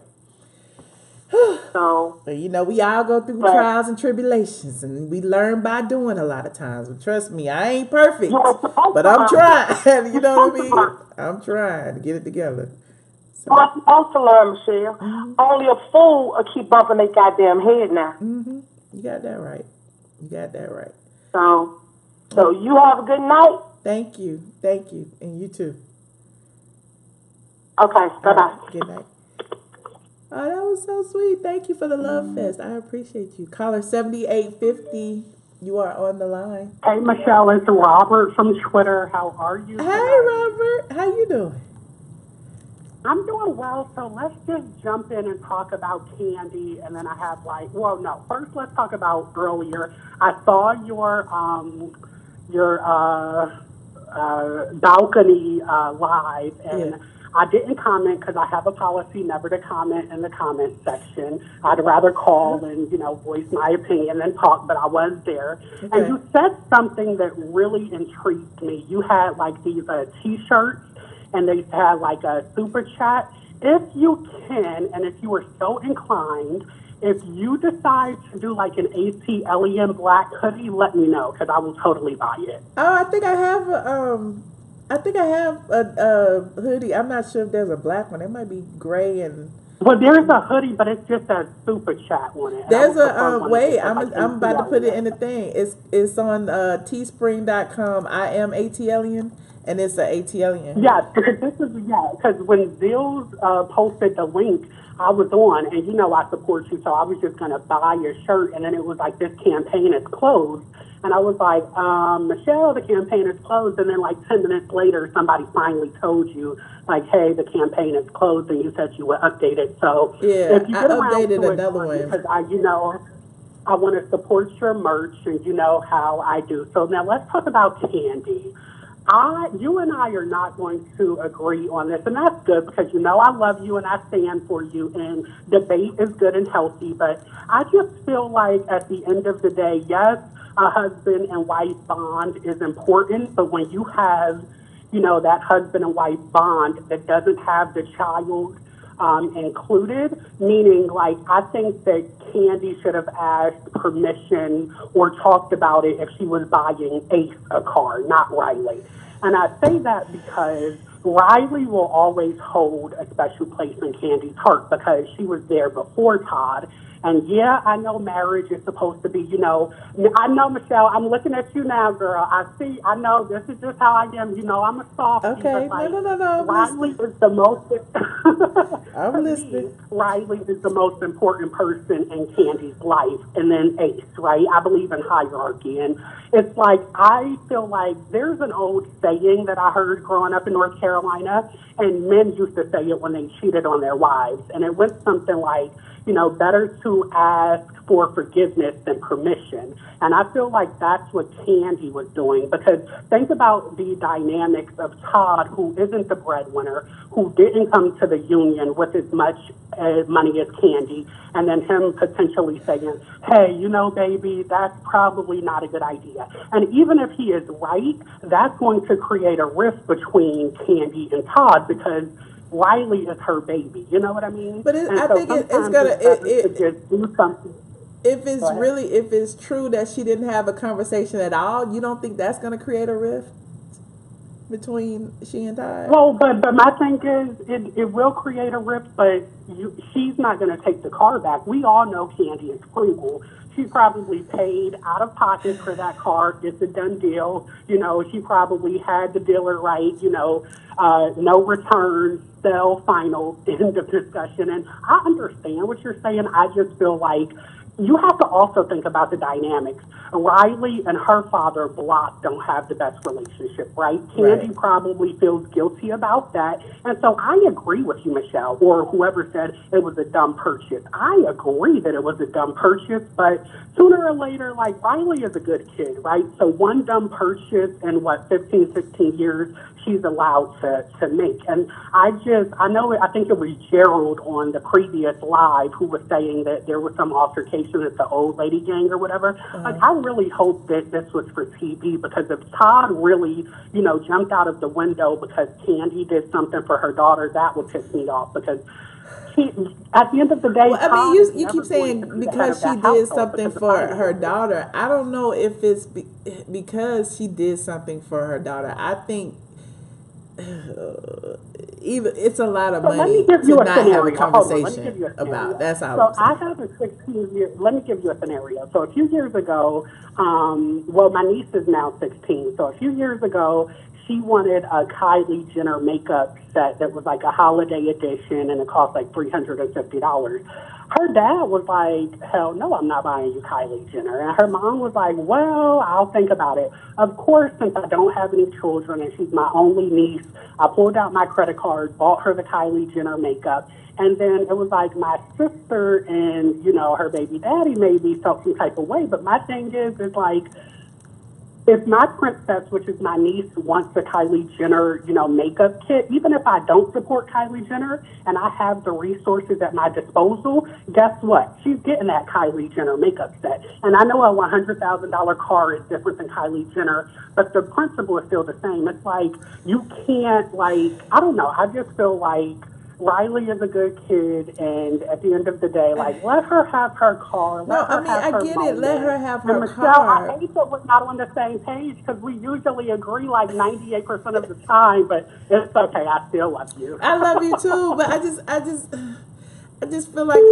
Speaker 4: So,
Speaker 1: But we all go through trials and tribulations, and we learn by doing a lot of times. But trust me, I ain't perfect, but I'm trying. You know what I mean? I'm trying to get it together. So.
Speaker 4: you're supposed to learn, Michelle. Mm-hmm. Only a fool will keep bumping their goddamn head now.
Speaker 1: Mm-hmm. You got that right.
Speaker 4: So you have a good night.
Speaker 1: Thank you, and you too.
Speaker 4: Okay, bye-bye.
Speaker 1: Right, good night. Oh, that was so sweet. Thank you for the love fest. I appreciate you. Caller 7850, you are on the line.
Speaker 5: Hey, Michelle, it's Robert from Twitter. How are you
Speaker 1: Hey,
Speaker 5: tonight?
Speaker 1: Robert. How you doing?
Speaker 5: I'm doing well, so let's just jump in and talk about Kandi, and then I have first let's talk about earlier. I saw your balcony live, and I didn't comment because I have a policy never to comment in the comment section. I'd rather call and, voice my opinion and talk, but I was there. Okay. And you said something that really intrigued me. You had these T-shirts, and they had a super chat. If you can, and if you are so inclined, if you decide to do an ATLien black hoodie, let me know, because I will totally buy it.
Speaker 1: Oh, I think I have a hoodie. I'm not sure if there's a black one. It might be gray and.
Speaker 5: Well, there's a hoodie, but it's just a super chat on it.
Speaker 1: There's I'm about to put it in the thing. It's on teespring.com. I am ATLien, and it's a ATLien.
Speaker 5: Yeah, because when Zills posted the link, I was on, and I support you, so I was just going to buy your shirt, and then it was this campaign is closed. And I was like, Michelle, the campaign is closed. And then 10 minutes later, somebody finally told you, hey, the campaign is closed, and you said you would update it. So if you get around to
Speaker 1: another one.
Speaker 5: Because I want to support your merch, and you know how I do. So now let's talk about Kandi. You and I are not going to agree on this, and that's good because I love you and I stand for you, and debate is good and healthy. But I just feel like at the end of the day, yes, a husband and wife bond is important, but when you have, that husband and wife bond that doesn't have the child included, meaning I think that Kandi should have asked permission or talked about it if she was buying Ace a car, not Riley. And I say that because Riley will always hold a special place in Kandi's heart because she was there before Todd. And yeah, I know marriage is supposed to be, I know, Michelle, I'm looking at you now, girl. I know this is just how I am. I'm a softie.
Speaker 1: Okay, no.
Speaker 5: Riley is the most,
Speaker 1: I'm listening.
Speaker 5: Riley is the most important person in Kandi's life. And then Ace, right? I believe in hierarchy. And it's I feel like there's an old saying that I heard growing up in North Carolina, and men used to say it when they cheated on their wives. And it went something like, better to ask for forgiveness than permission. And I feel like that's what Kandi was doing, because think about the dynamics of Todd, who isn't the breadwinner, who didn't come to the union with as much money as Kandi, and then him potentially saying, hey, baby, that's probably not a good idea. And even if he is right, that's going to create a rift between Kandi and Todd because Riley is her baby. You know what I mean?
Speaker 1: But I think it's gonna
Speaker 5: just do something.
Speaker 1: If it's true that she didn't have a conversation at all, you don't think that's gonna create a rift between she and Todd?
Speaker 5: Well, but my thing is, it will create a rift, but she's not gonna take the car back. We all know Kandi is frugal. She probably paid out of pocket for that car. It's a done deal. She probably had the dealer right. No returns, sell, final, end of discussion. And I understand what you're saying. I just feel like you have to also think about the dynamics. Riley and her father, Blawg, don't have the best relationship, right? Kandi probably feels guilty about that. And so I agree with you, Michelle, or whoever said it was a dumb purchase. I agree that it was a dumb purchase, but sooner or later, Riley is a good kid, right? So one dumb purchase in 15, 16 years, she's allowed to make. And I think it was Gerald on the previous live who was saying that there was some altercation de-escalation, it's the old lady gang or whatever. Like, I really hope that this was for TV, because if Todd really, jumped out of the window because Kandi did something for her daughter, that would piss me off, because at the end of the day,
Speaker 1: Well, I
Speaker 5: Todd
Speaker 1: mean,
Speaker 5: is
Speaker 1: you
Speaker 5: never
Speaker 1: keep
Speaker 5: going to
Speaker 1: saying
Speaker 5: be the head
Speaker 1: because
Speaker 5: of
Speaker 1: she
Speaker 5: that
Speaker 1: did
Speaker 5: household
Speaker 1: something
Speaker 5: because of
Speaker 1: for
Speaker 5: finances.
Speaker 1: her daughter. I don't know if it's because she did something for her daughter. I think even it's a lot of
Speaker 5: So let
Speaker 1: money
Speaker 5: me give
Speaker 1: to
Speaker 5: you a
Speaker 1: not have a
Speaker 5: scenario. Hold on, let me give
Speaker 1: conversation
Speaker 5: you a
Speaker 1: about.
Speaker 5: scenario.
Speaker 1: That's all
Speaker 5: So
Speaker 1: I'm
Speaker 5: I
Speaker 1: saying.
Speaker 5: have a 16-year. Let me give you a scenario. So a few years ago, well, my niece is now 16. So a few years ago, she wanted a Kylie Jenner makeup set that was like a holiday edition, and it cost like $350. Her dad was like, hell no, I'm not buying you Kylie Jenner. And her mom was like, well, I'll think about it. Of course, since I don't have any children and she's my only niece, I pulled out my credit card, bought her the Kylie Jenner makeup. And then it was like my sister and, her baby daddy maybe felt some type of way. But my thing is like, if my princess, which is my niece, wants a Kylie Jenner, makeup kit, even if I don't support Kylie Jenner and I have the resources at my disposal, guess what? She's getting that Kylie Jenner makeup set. And I know a $100,000 car is different than Kylie Jenner, but the principle is still the same. It's like, you can't, I don't know. I just feel like Riley is a good kid, and at the end of the day, let her have her car.
Speaker 1: No,
Speaker 5: Let her
Speaker 1: I mean,
Speaker 5: have
Speaker 1: I
Speaker 5: her
Speaker 1: get it.
Speaker 5: moment.
Speaker 1: Let her have
Speaker 5: And
Speaker 1: her
Speaker 5: Michelle,
Speaker 1: car.
Speaker 5: I hate that we're not on the same page, because we usually agree 98% of the time, but it's okay. I still love you.
Speaker 1: I love you too, but I just feel like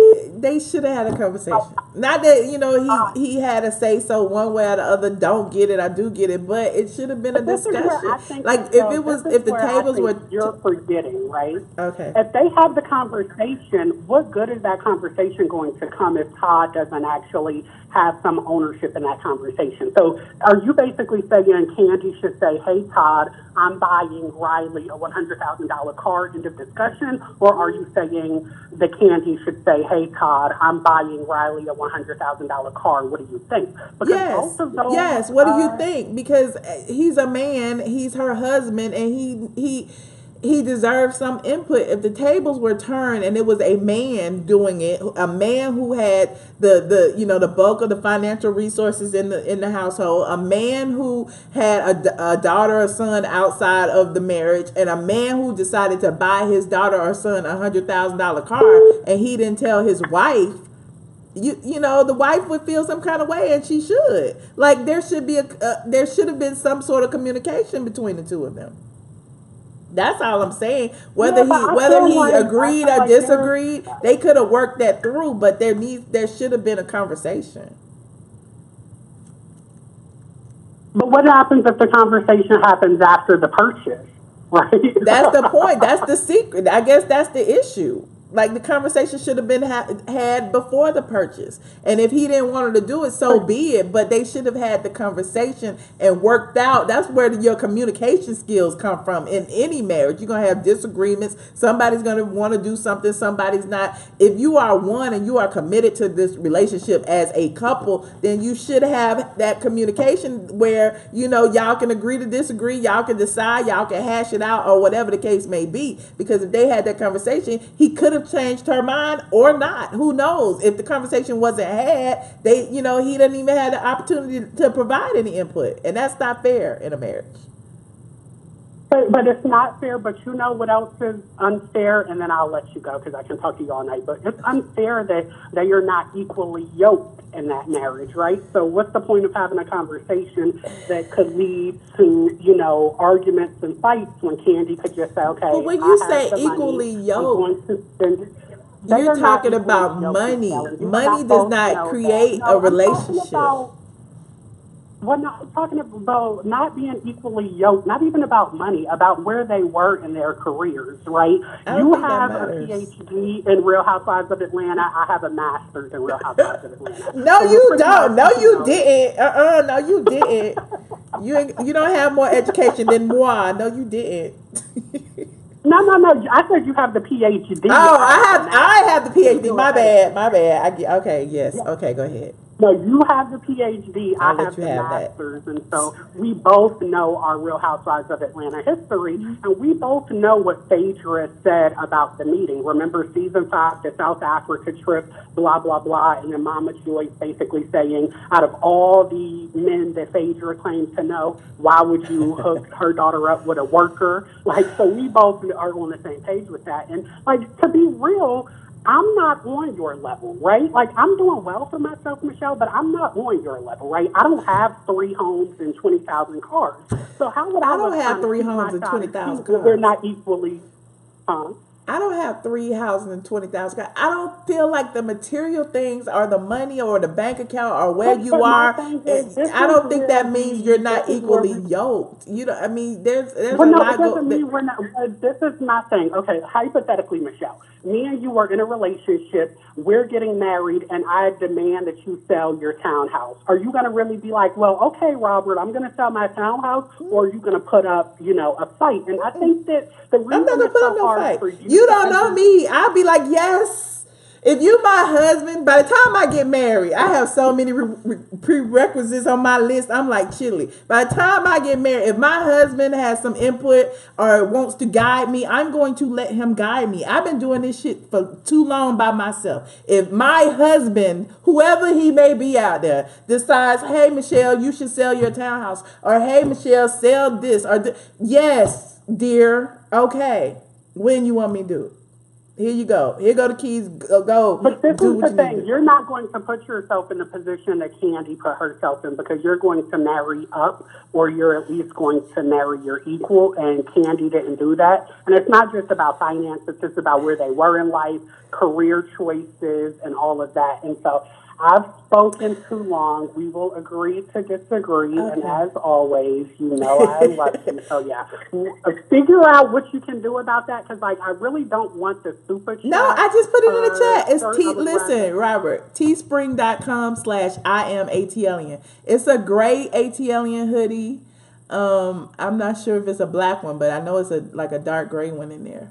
Speaker 1: they should have had a conversation. Not that he had to say so one way or the other. Don't get it, I do get it, but it should have been a
Speaker 5: This is where
Speaker 1: discussion.
Speaker 5: I think,
Speaker 1: Like if the tables were
Speaker 5: you're forgetting, right?
Speaker 1: okay.
Speaker 5: If they have the conversation, what good is that conversation going to come if Todd doesn't actually have some ownership in that conversation? So are you basically saying Kandi should say, hey, Todd, I'm buying Riley a $100,000 car, end of discussion? Or are you saying that Kandi should say, hey, Todd, I'm buying Riley a $100,000 car? What do you think? Because both of those,
Speaker 1: yes. What do you think? Because he's a man, he's her husband, and he deserves some input. If the tables were turned and it was a man doing it, a man who had the bulk of the financial resources in the household, a man who had a daughter or son outside of the marriage, and a man who decided to buy his daughter or son $100,000 car, and he didn't tell his wife. The wife would feel some kind of way, and she should. Like, there should have been some sort of communication between the two of them. That's all I'm saying. Whether he agreed or disagreed, they could have worked that through. But there should have been a conversation.
Speaker 5: But what happens if the conversation happens after the purchase, right?
Speaker 1: That's the point. That's the secret. I guess that's the issue. Like, the conversation should have been had before the purchase. And if he didn't want her to do it, so be it. But they should have had the conversation and worked out. That's where your communication skills come from in any marriage. You're going to have disagreements. Somebody's going to want to do something. Somebody's not. If you are one and you are committed to this relationship as a couple, then you should have that communication where, y'all can agree to disagree. Y'all can decide. Y'all can hash it out, or whatever the case may be. Because if they had that conversation, he could have changed her mind or not. Who knows? If the conversation wasn't had, he didn't even have the opportunity to provide any input, and that's not fair in a marriage.
Speaker 5: But it's not fair. But you know what else is unfair? And then I'll let you go, because I can talk to you all night. But it's unfair that you're not equally yoked in that marriage, right? So what's the point of having a conversation that could lead to, arguments and fights, when Kandi could just say, okay,
Speaker 1: but when you say
Speaker 5: the
Speaker 1: equally
Speaker 5: money,
Speaker 1: yoked,
Speaker 5: you're
Speaker 1: talking about money. Money does not create a relationship.
Speaker 5: We're not talking about not being equally yoked, not even about money, about where they were in their careers, right? You have a PhD in Real Housewives of Atlanta. I have a master's in Real Housewives of Atlanta.
Speaker 1: No, so you don't. No, you didn't. No, you didn't. You don't have more education than moi. No, you didn't.
Speaker 5: No. I said you have the PhD.
Speaker 1: Oh, I have the PhD. My bad. Okay, yes. Okay, go ahead.
Speaker 5: No, you have the PhD,
Speaker 1: I'll
Speaker 5: I
Speaker 1: let
Speaker 5: have
Speaker 1: you
Speaker 5: the
Speaker 1: have that.
Speaker 5: master's, and so we both know our Real Housewives of Atlanta history, and we both know what Phaedra said about the meeting. Remember season 5, the South Africa trip, blah, blah, blah, and then Mama Joyce basically saying, out of all the men that Phaedra claims to know, why would you hook her daughter up with a worker? Like, so we both are on the same page with that. And, like, to be real, I'm not on your level, right? Like, I'm doing well for myself, Michelle, but I'm not on your level, right? I don't have 3 homes and 20,000 cars. So how would I
Speaker 1: don't have 3 homes and 20,000 cars.
Speaker 5: They're not equally, huh?
Speaker 1: I don't have 3 houses and 20,000. I don't feel like the material things or the money or the bank account or where you are. I don't think that means you're not equally yoked. You know, I mean, there's
Speaker 5: well,
Speaker 1: a
Speaker 5: no,
Speaker 1: lot.
Speaker 5: it doesn't mean we're not. This is my thing. Okay, hypothetically, Michelle, me and you are in a relationship. We're getting married, and I demand that you sell your townhouse. Are you going to really be like, well, okay, Robert, I'm going to sell my townhouse, or are you going to put up, you know, a fight? And I think that the reason
Speaker 1: I'm not gonna put up
Speaker 5: so
Speaker 1: no fight.
Speaker 5: for
Speaker 1: You don't know me. I'll be like, yes. If you my husband, by the time I get married, I have so many prerequisites on my list. I'm like chilly. By the time I get married, if my husband has some input or wants to guide me, I'm going to let him guide me. I've been doing this shit for too long by myself. If my husband, whoever he may be out there, decides, hey, Michelle, you should sell your townhouse, or hey, Michelle, sell this, or yes, dear, okay. When you want me to do it? Here you go. Here go the keys. Go.
Speaker 5: But this
Speaker 1: do
Speaker 5: is
Speaker 1: what
Speaker 5: the
Speaker 1: you need
Speaker 5: thing.
Speaker 1: to.
Speaker 5: You're not going to put yourself in the position that Kandi put herself in, because you're going to marry up, or you're at least going to marry your equal, and Kandi didn't do that. And it's not just about finance. It's just about where they were in life, career choices, and all of that. And so I've spoken too long. We will agree to disagree.
Speaker 1: Okay.
Speaker 5: And as always, you know I love you. So, yeah, figure out what you can do about that, because, like, I really don't want the super chat.
Speaker 1: No, I just put it in the chat. It's listen, Robert, teespring.com/I am ATLien. It's a gray ATLien hoodie. I'm not sure if it's a black one, but I know it's like a dark gray one in there.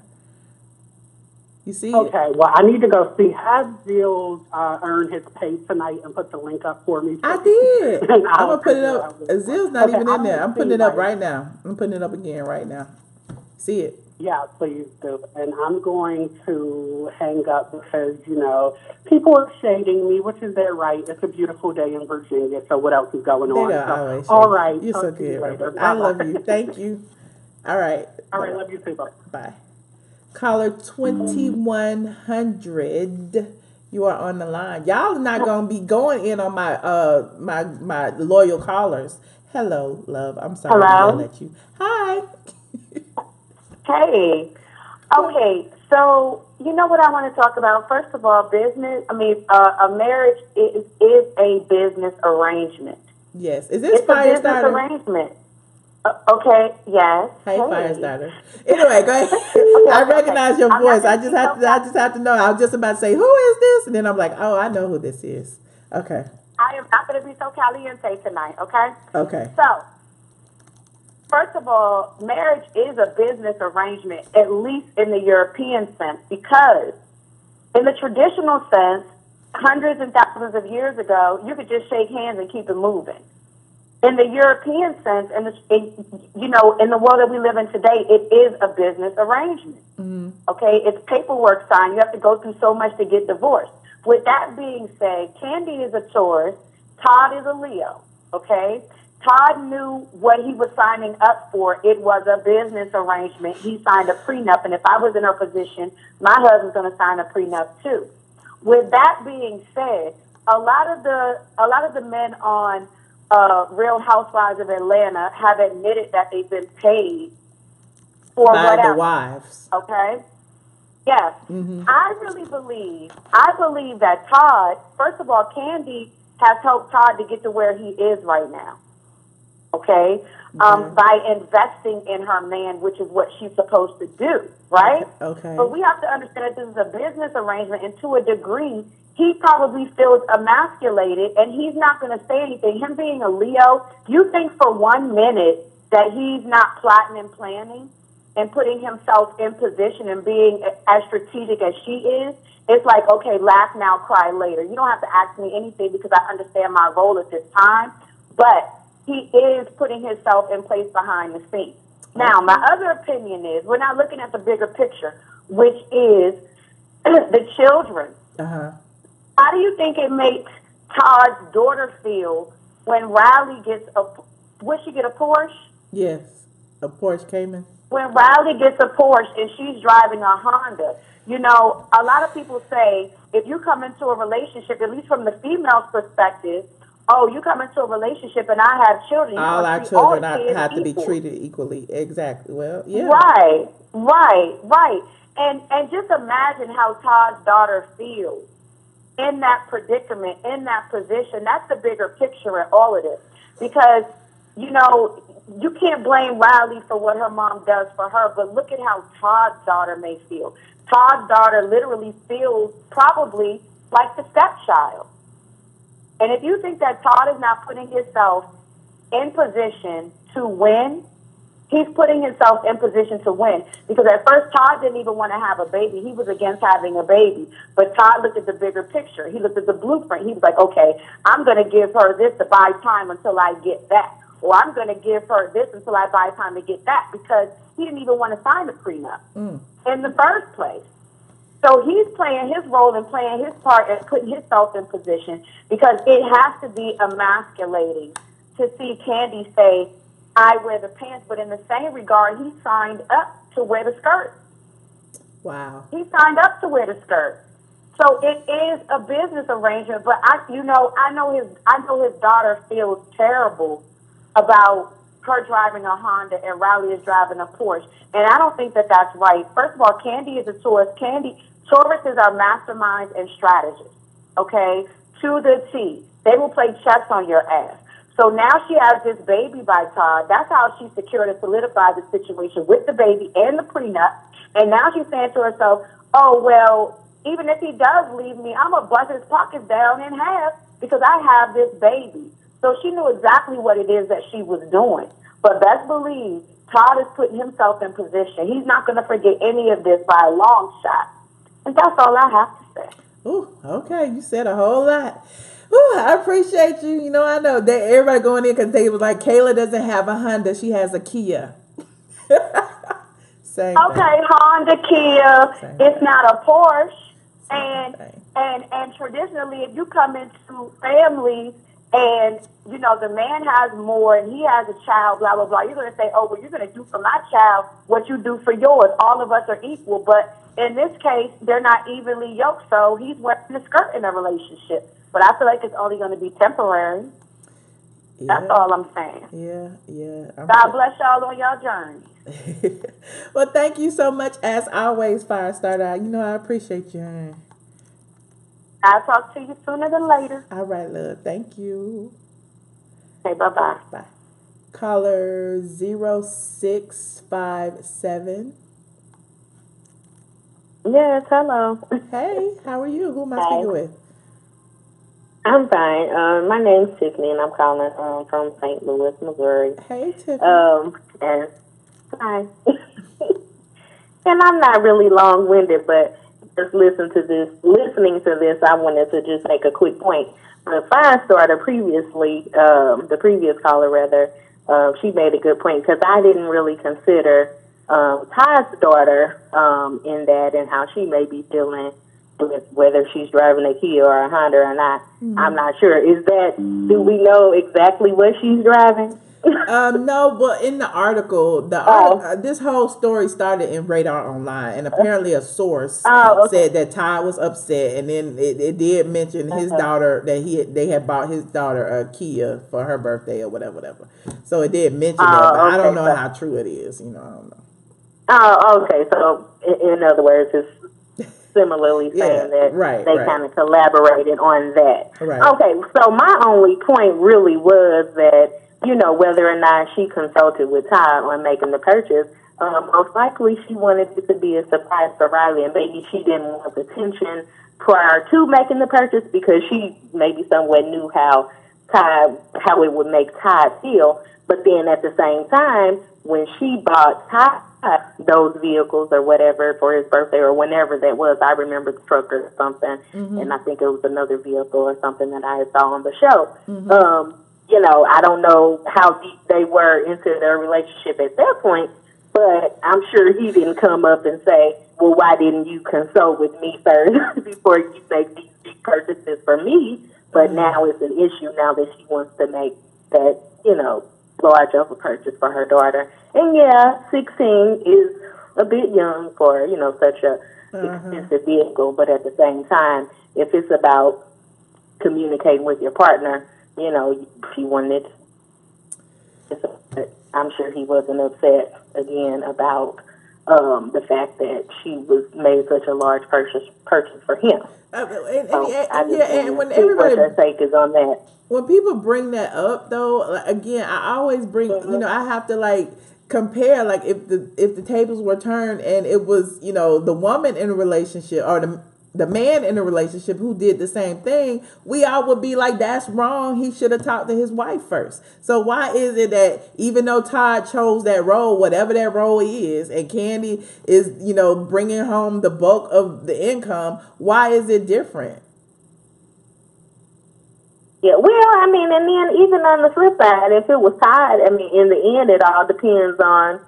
Speaker 1: You see
Speaker 5: Okay, well, I need to go see. Have Zills earn his pay tonight and put the link up for me?
Speaker 1: I did. I'm going to put it up.
Speaker 5: Zill's
Speaker 1: Zill's not even in there. I'm putting it up right now. I'm putting it up again right now. See it.
Speaker 5: Yeah, please do. And I'm going to hang up because, you know, people are shading me, which is their right. It's a beautiful day in Virginia, so what else is going on? So, all right.
Speaker 1: You're so good. I love you. Thank you. All right.
Speaker 5: All right, love you too.
Speaker 1: Bye. Caller 2100. You are on the line. Y'all are not gonna be going in on my my loyal callers. Hello, love. I'm sorry to yell at you. Hi.
Speaker 3: Hey. Okay, so you know what I want to talk about? First of all, a marriage is a business arrangement.
Speaker 1: Yes. Is this fire
Speaker 3: It's a business arrangement. Okay, yes.
Speaker 1: Hey, Firestarter. Anyway, go ahead. I recognize your voice. I just have to know. I was just about to say, who is this? And then I'm like, oh, I know who this is. Okay.
Speaker 3: I am not going to be so caliente tonight, okay?
Speaker 1: Okay.
Speaker 3: So, first of all, marriage is a business arrangement, at least in the European sense, because in the traditional sense, hundreds and thousands of years ago, you could just shake hands and keep it moving. In the European sense, in the world that we live in today, it is a business arrangement. Mm-hmm. Okay, it's paperwork signed. You have to go through so much to get divorced. With that being said, Kandi is a Taurus. Todd is a Leo. Okay, Todd knew what he was signing up for. It was a business arrangement. He signed a prenup, and if I was in her position, my husband's going to sign a prenup too. With that being said, a lot of the men on Real Housewives of Atlanta have admitted that they've been paid for
Speaker 1: by
Speaker 3: whatever.
Speaker 1: the wives.
Speaker 3: Okay? Yes.
Speaker 1: Mm-hmm.
Speaker 3: I believe that Todd, first of all, Kandi has helped Todd to get to where he is right now. Okay? By investing in her man, which is what she's supposed to do, right?
Speaker 1: Okay.
Speaker 3: But we have to understand that this is a business arrangement, and to a degree, he probably feels emasculated, and he's not going to say anything. Him being a Leo, you think for 1 minute that he's not plotting and planning and putting himself in position and being as strategic as she is, it's like, okay, laugh now, cry later. You don't have to ask me anything because I understand my role at this time. But he is putting himself in place behind the scenes. Now, my other opinion is we're not looking at the bigger picture, which is the children.
Speaker 1: Uh-huh.
Speaker 3: How do you think it makes Todd's daughter feel when Riley gets would she get a Porsche?
Speaker 1: Yes, a Porsche Cayman.
Speaker 3: When Riley gets a Porsche and she's driving a Honda, you know, a lot of people say if you come into a relationship, at least from the female's perspective, oh, you come into a relationship and I have children.
Speaker 1: All our children have to be treated equally. Exactly. Well, yeah.
Speaker 3: Right. And just imagine how Todd's daughter feels in that predicament, in that position. That's the bigger picture in all of this. Because, you know, you can't blame Riley for what her mom does for her, but look at how Todd's daughter may feel. Todd's daughter literally feels probably like the stepchild. And if you think that Todd is not putting himself in position to win, he's putting himself in position to win. Because at first, Todd didn't even want to have a baby. He was against having a baby. But Todd looked at the bigger picture. He looked at the blueprint. He was like, okay, I'm going to give her this to buy time until I get that. Or I'm going to give her this until I buy time to get that. Because he didn't even want to sign the prenup in the first place. So he's playing his role and playing his part and putting himself in position because it has to be emasculating to see Kandi say, I wear the pants, but in the same regard, he signed up to wear the skirt.
Speaker 1: Wow.
Speaker 3: He signed up to wear the skirt. So it is a business arrangement, but I know his daughter feels terrible about her driving a Honda and Riley is driving a Porsche. And I don't think that that's right. First of all, Kandi is a Taurus. Tauruses are masterminds and strategists, okay, to the T. They will play chess on your ass. So now she has this baby by Todd. That's how she secured and solidified the situation with the baby and the prenup. And now she's saying to herself, oh, well, even if he does leave me, I'm going to bust his pockets down in half because I have this baby. So she knew exactly what it is that she was doing. But best believe, Todd is putting himself in position. He's not going to forget any of this by a long shot. And that's all I have to say.
Speaker 1: Ooh, okay. You said a whole lot. Ooh, I appreciate you. You know, I know that everybody going in because they was like, Kayla doesn't have a Honda. She has a Kia. Same
Speaker 3: okay,
Speaker 1: thing.
Speaker 3: Honda, Kia.
Speaker 1: Same
Speaker 3: it's
Speaker 1: thing.
Speaker 3: not a Porsche.
Speaker 1: Same
Speaker 3: And traditionally, if you come into families and, you know, the man has more and he has a child, blah, blah, blah, you're going to say, oh, well, you're going to do for my child what you do for yours. All of us are equal. But in this case, they're not evenly yoked, so he's wearing a skirt in a relationship. But I feel like it's only going to be temporary.
Speaker 1: Yeah.
Speaker 3: That's all I'm saying.
Speaker 1: Yeah.
Speaker 3: God bless y'all on y'all journey.
Speaker 1: Well, thank you so much, as always, Firestarter. You know, I appreciate you.
Speaker 3: I'll talk to you sooner than later.
Speaker 1: All right, love. Thank you.
Speaker 3: Okay, bye-bye.
Speaker 1: Bye. Caller 0657.
Speaker 6: Yes, hello.
Speaker 1: Hey, how are you? Who am I
Speaker 6: Hi.
Speaker 1: speaking with?
Speaker 6: I'm fine. My name's Tiffany, and I'm calling from St. Louis, Missouri.
Speaker 1: Hey, Tiffany.
Speaker 6: And hi. And I'm not really long-winded, but just listening to this, I wanted to just make a quick point. The Firestarter previously, the previous caller rather, she made a good point because I didn't really consider Todd's daughter in that and how she may be feeling with whether she's driving a Kia or a Honda or not. Mm-hmm. I'm not sure. Do we know exactly what she's driving?
Speaker 1: No, but in the article, this whole story started in Radar Online, and apparently a source said that Todd was upset, and then it did mention his daughter, that they had bought his daughter a Kia for her birthday or whatever. So it did mention that, but I don't know how true it is. You know, I don't know.
Speaker 6: Oh, okay. So in other words, it's similarly saying that they kind of collaborated on that.
Speaker 1: Right.
Speaker 6: Okay. So my only point really was that, you know, whether or not she consulted with Todd on making the purchase, most likely she wanted it to be a surprise for Riley, and maybe she didn't want the attention prior to making the purchase because she maybe somewhat knew how it would make Todd feel. But then at the same time, when she bought Todd those vehicles or whatever for his birthday or whenever that was. I remember the truck or something, and I think it was another vehicle or something that I saw on the show. You know, I don't know how deep they were into their relationship at that point, but I'm sure he didn't come up and say, well, why didn't you consult with me first before you make these big purchases for me? But now it's an issue now that she wants to make that, you know, large of a purchase for her daughter. And yeah, 16 is a bit young for, you know, such a expensive vehicle. But at the same time, if it's about communicating with your partner, you know, she wanted, I'm sure he wasn't upset again about the fact that she was made such a large purchase for him.
Speaker 1: And when
Speaker 6: see what
Speaker 1: everybody,
Speaker 6: your take is on that.
Speaker 1: when people bring that up, though, like, again, I always bring, you know, I have to like compare, like if the tables were turned and it was, you know, the woman in a relationship or the man in a relationship who did the same thing, we all would be like, that's wrong. He should have talked to his wife first. So why is it that even though Todd chose that role, whatever that role is, and Kandi is, you know, bringing home the bulk of the income, why is it different?
Speaker 6: Yeah, well, I mean, and then even on the flip side, if it was Todd, I mean, in the end, it all depends on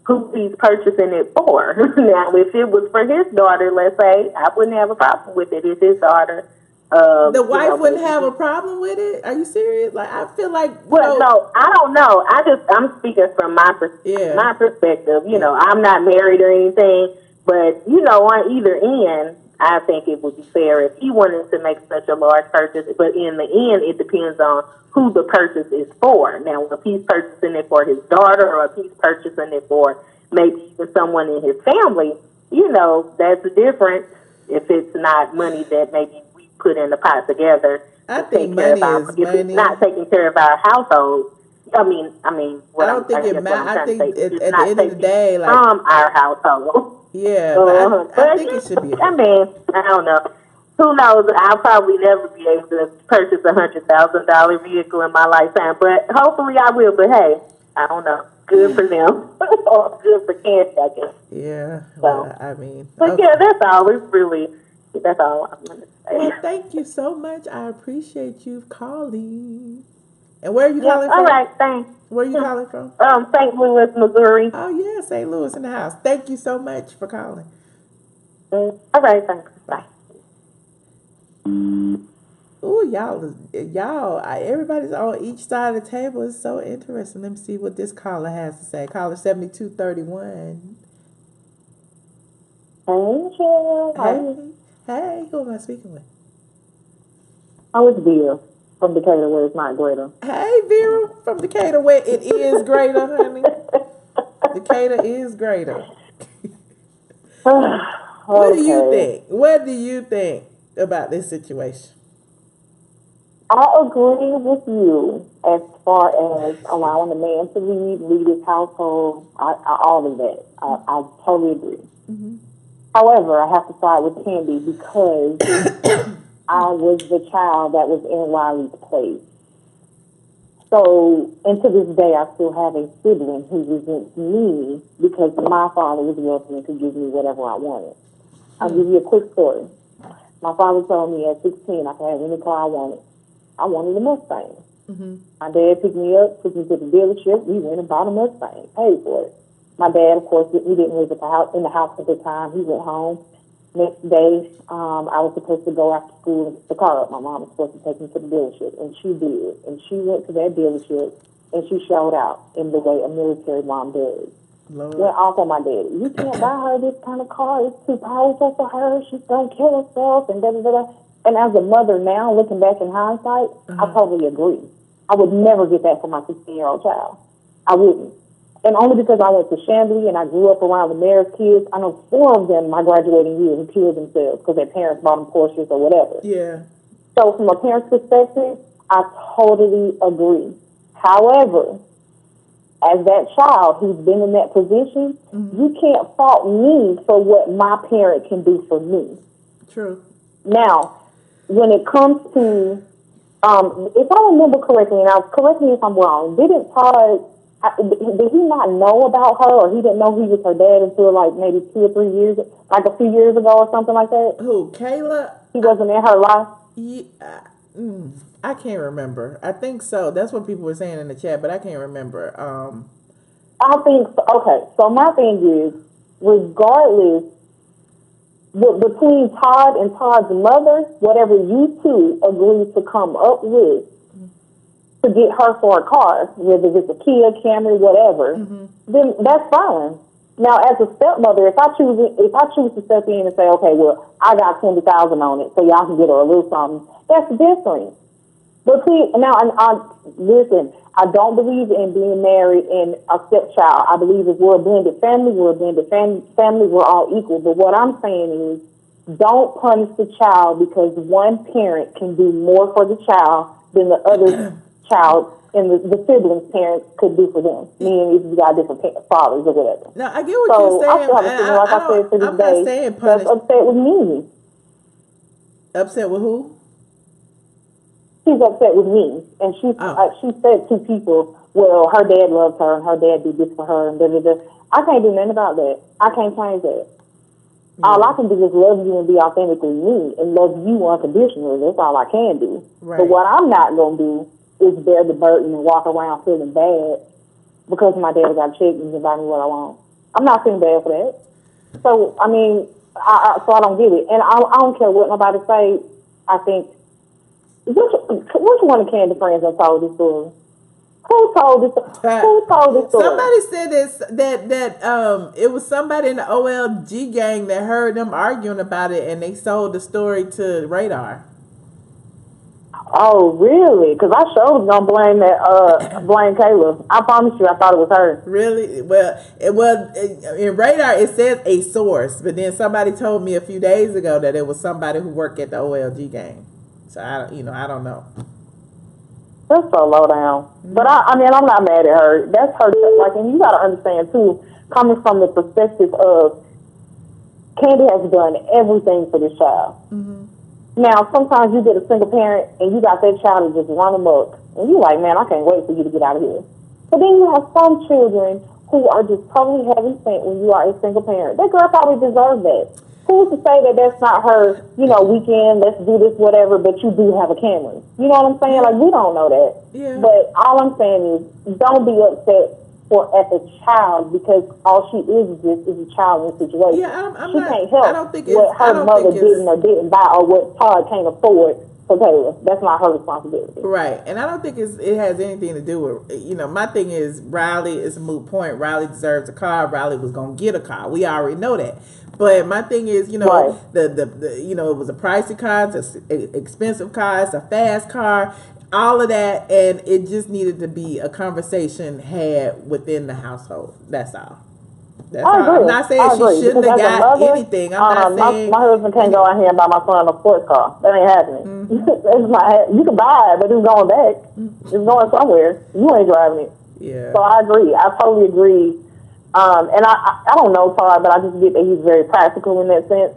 Speaker 6: who he's purchasing it for. Now, if it was for his daughter, let's say, I wouldn't have a problem with it. It's his daughter.
Speaker 1: The wife wouldn't have a problem with it? Are you serious? Like, I feel like,
Speaker 6: well, no, I don't know. I'm speaking from my perspective. You know, I'm not married or anything, but, you know, on either end, I think it would be fair if he wanted to make such a large purchase. But in the end, it depends on who the purchase is for. Now, if he's purchasing it for his daughter or if he's purchasing it for maybe even someone in his family, you know, that's different if it's not money that maybe we put in the pot together.
Speaker 1: I think money is money.
Speaker 6: If it's not taking care of our household, I mean,
Speaker 1: what I don't think it matters. I think at the end of the day, like,
Speaker 6: from our household.
Speaker 1: Yeah, but I think it should be.
Speaker 6: I mean, I don't know. Who knows? I'll probably never be able to purchase $100,000 vehicle in my lifetime, but hopefully I will. But hey, I don't know. Good for them, or good for Kandi, I guess.
Speaker 1: Yeah.
Speaker 6: So,
Speaker 1: well, I mean,
Speaker 6: but yeah, that's all. That's all I'm gonna say.
Speaker 1: Well, thank you so much. I appreciate you calling. And where are you calling from?
Speaker 6: All right, thanks.
Speaker 1: Where are you calling from?
Speaker 6: St. Louis, Missouri.
Speaker 1: Oh yeah, St. Louis in the house. Thank you so much for calling.
Speaker 6: All right, thanks. Bye.
Speaker 1: Ooh, y'all, everybody's on each side of the table. It's so interesting. Let me see what this caller has to say. Caller 7231. Hey, who am I speaking with?
Speaker 7: Oh, it's Vera from Decatur, where it's not greater.
Speaker 1: Hey, Vera from Decatur, where it is greater, honey. Decatur is greater. What do you think? What do you think about this situation?
Speaker 7: I agree with you as far as allowing the man to lead his household, all of that. I totally agree.
Speaker 1: Mm-hmm.
Speaker 7: However, I have to side with Kandi because I was the child that was in Riley's place. So, and to this day, I still have a sibling who resents me because my father was welcome to give me whatever I wanted. I'll give you a quick story. My father told me at 16 I could have any car I wanted. I wanted a Mustang.
Speaker 1: Mm-hmm.
Speaker 7: My dad picked me up, took me to the dealership. We went and bought a Mustang, paid for it. My dad, of course, he didn't live at in the house at the time. He went home. Next day, I was supposed to go after school and pick the car up. My mom was supposed to take me to the dealership, and she did. And she went to that dealership, and she showed out in the way a military mom does.
Speaker 1: Lord.
Speaker 7: Went off on my daddy. You can't buy her this kind of car. It's too powerful for her. She's going to kill herself, and da-da-da-da. And as a mother now, looking back in hindsight, I totally agree. I would never get that for my 16-year-old child. I wouldn't. And only because I went to Chambly and I grew up around the mayor's kids, I know 4 of them, my graduating years, who killed themselves because their parents bought them Porsches or whatever.
Speaker 1: Yeah.
Speaker 7: So from a parent's perspective, I totally agree. However, as that child who's been in that position, you can't fault me for what my parent can do for me.
Speaker 1: True.
Speaker 7: Now, when it comes to, if I remember correctly, and correct me if I'm wrong, didn't Todd Did he not know about her, or he didn't know he was her dad until like maybe 2 or 3 years, like a few years ago or something like that?
Speaker 1: Who, Kayla?
Speaker 7: He wasn't in her life?
Speaker 1: Yeah, I can't remember. I think so. That's what people were saying in the chat, but I can't remember.
Speaker 7: I think, okay, so my thing is, regardless, between Todd and Todd's mother, whatever you two agree to come up with to get her for a car, whether it's a Kia, Camry, whatever, then that's fine. Now, as a stepmother, if I choose to step in and say, okay, well, I got 20,000 on it, so y'all can get her a little something, that's different. But please, now, listen, I don't believe in being married and a stepchild. I believe if we're a blended family, we're all equal. But what I'm saying is, don't punish the child because one parent can do more for the child than the other child and the siblings' parents could do for them. Meaning if you got different fathers or whatever.
Speaker 1: No, I get what you're saying.
Speaker 7: I still have a feeling, like I said to this
Speaker 1: I'm
Speaker 7: day,
Speaker 1: not saying punish.
Speaker 7: that's upset with me.
Speaker 1: Upset with who?
Speaker 7: She's upset with me, and she said to people, well, her dad loves her, and her dad did this for her, and da-da-da. I can't do nothing about that. I can't change that. Yeah. All I can do is love you and be authentically me, and love you unconditionally. That's all I can do. Right. But what I'm not going to do is bear the burden and walk around feeling bad because my dad got a check and can buy me what I want. I'm not feeling bad for that. So, I mean, I don't get it. And I don't care what nobody say. I think, which one of Candy friends have told this story? Who told this story?
Speaker 1: Somebody said this, that it was somebody in the OLG gang that heard them arguing about it, and they sold the story to Radar.
Speaker 7: Oh, really? Because I sure was gonna blame Kayla. I promise you, I thought it was her.
Speaker 1: Really? Well, in Radar it says a source, but then somebody told me a few days ago that it was somebody who worked at the OLG gang. So I don't know.
Speaker 7: That's so low down. But I mean, I'm not mad at her. That's her. Like, and you gotta understand too, coming from the perspective of Kandi has done everything for this child. Now, sometimes you get a single parent and you got that child to just run amok, and you like, man, I can't wait for you to get out of here. But then you have some children who are just totally heaven sent when you are a single parent. That girl probably deserves that. Who's to say that that's not her, weekend, let's do this, whatever, but you do have a Camry? You know what I'm saying? Like, we don't know that.
Speaker 1: Yeah.
Speaker 7: But all I'm saying is, don't be upset as a child because all she is a child in a situation.
Speaker 1: Yeah,
Speaker 7: she can't help what her mother didn't or didn't buy or what Todd can't afford for Taylor. That's not her responsibility.
Speaker 1: Right. And I don't think it has anything to do with, my thing is Riley is a moot point. Riley deserves a car. Riley was going to get a car. We already know that. But my thing is, right. It was a pricey car, it's an expensive car, it's a fast car, all of that, and it just needed to be a conversation had within the household. That's all.
Speaker 7: I agree.
Speaker 1: I'm not saying she shouldn't have got anything. I'm not saying
Speaker 7: my husband can't go out here and buy my son a sports car. That ain't happening. It's not. You can buy it, but it's going back. It's going somewhere. You ain't driving it.
Speaker 1: Yeah.
Speaker 7: So I agree. I totally agree. And I don't know Todd, but I just get that he's very practical in that sense.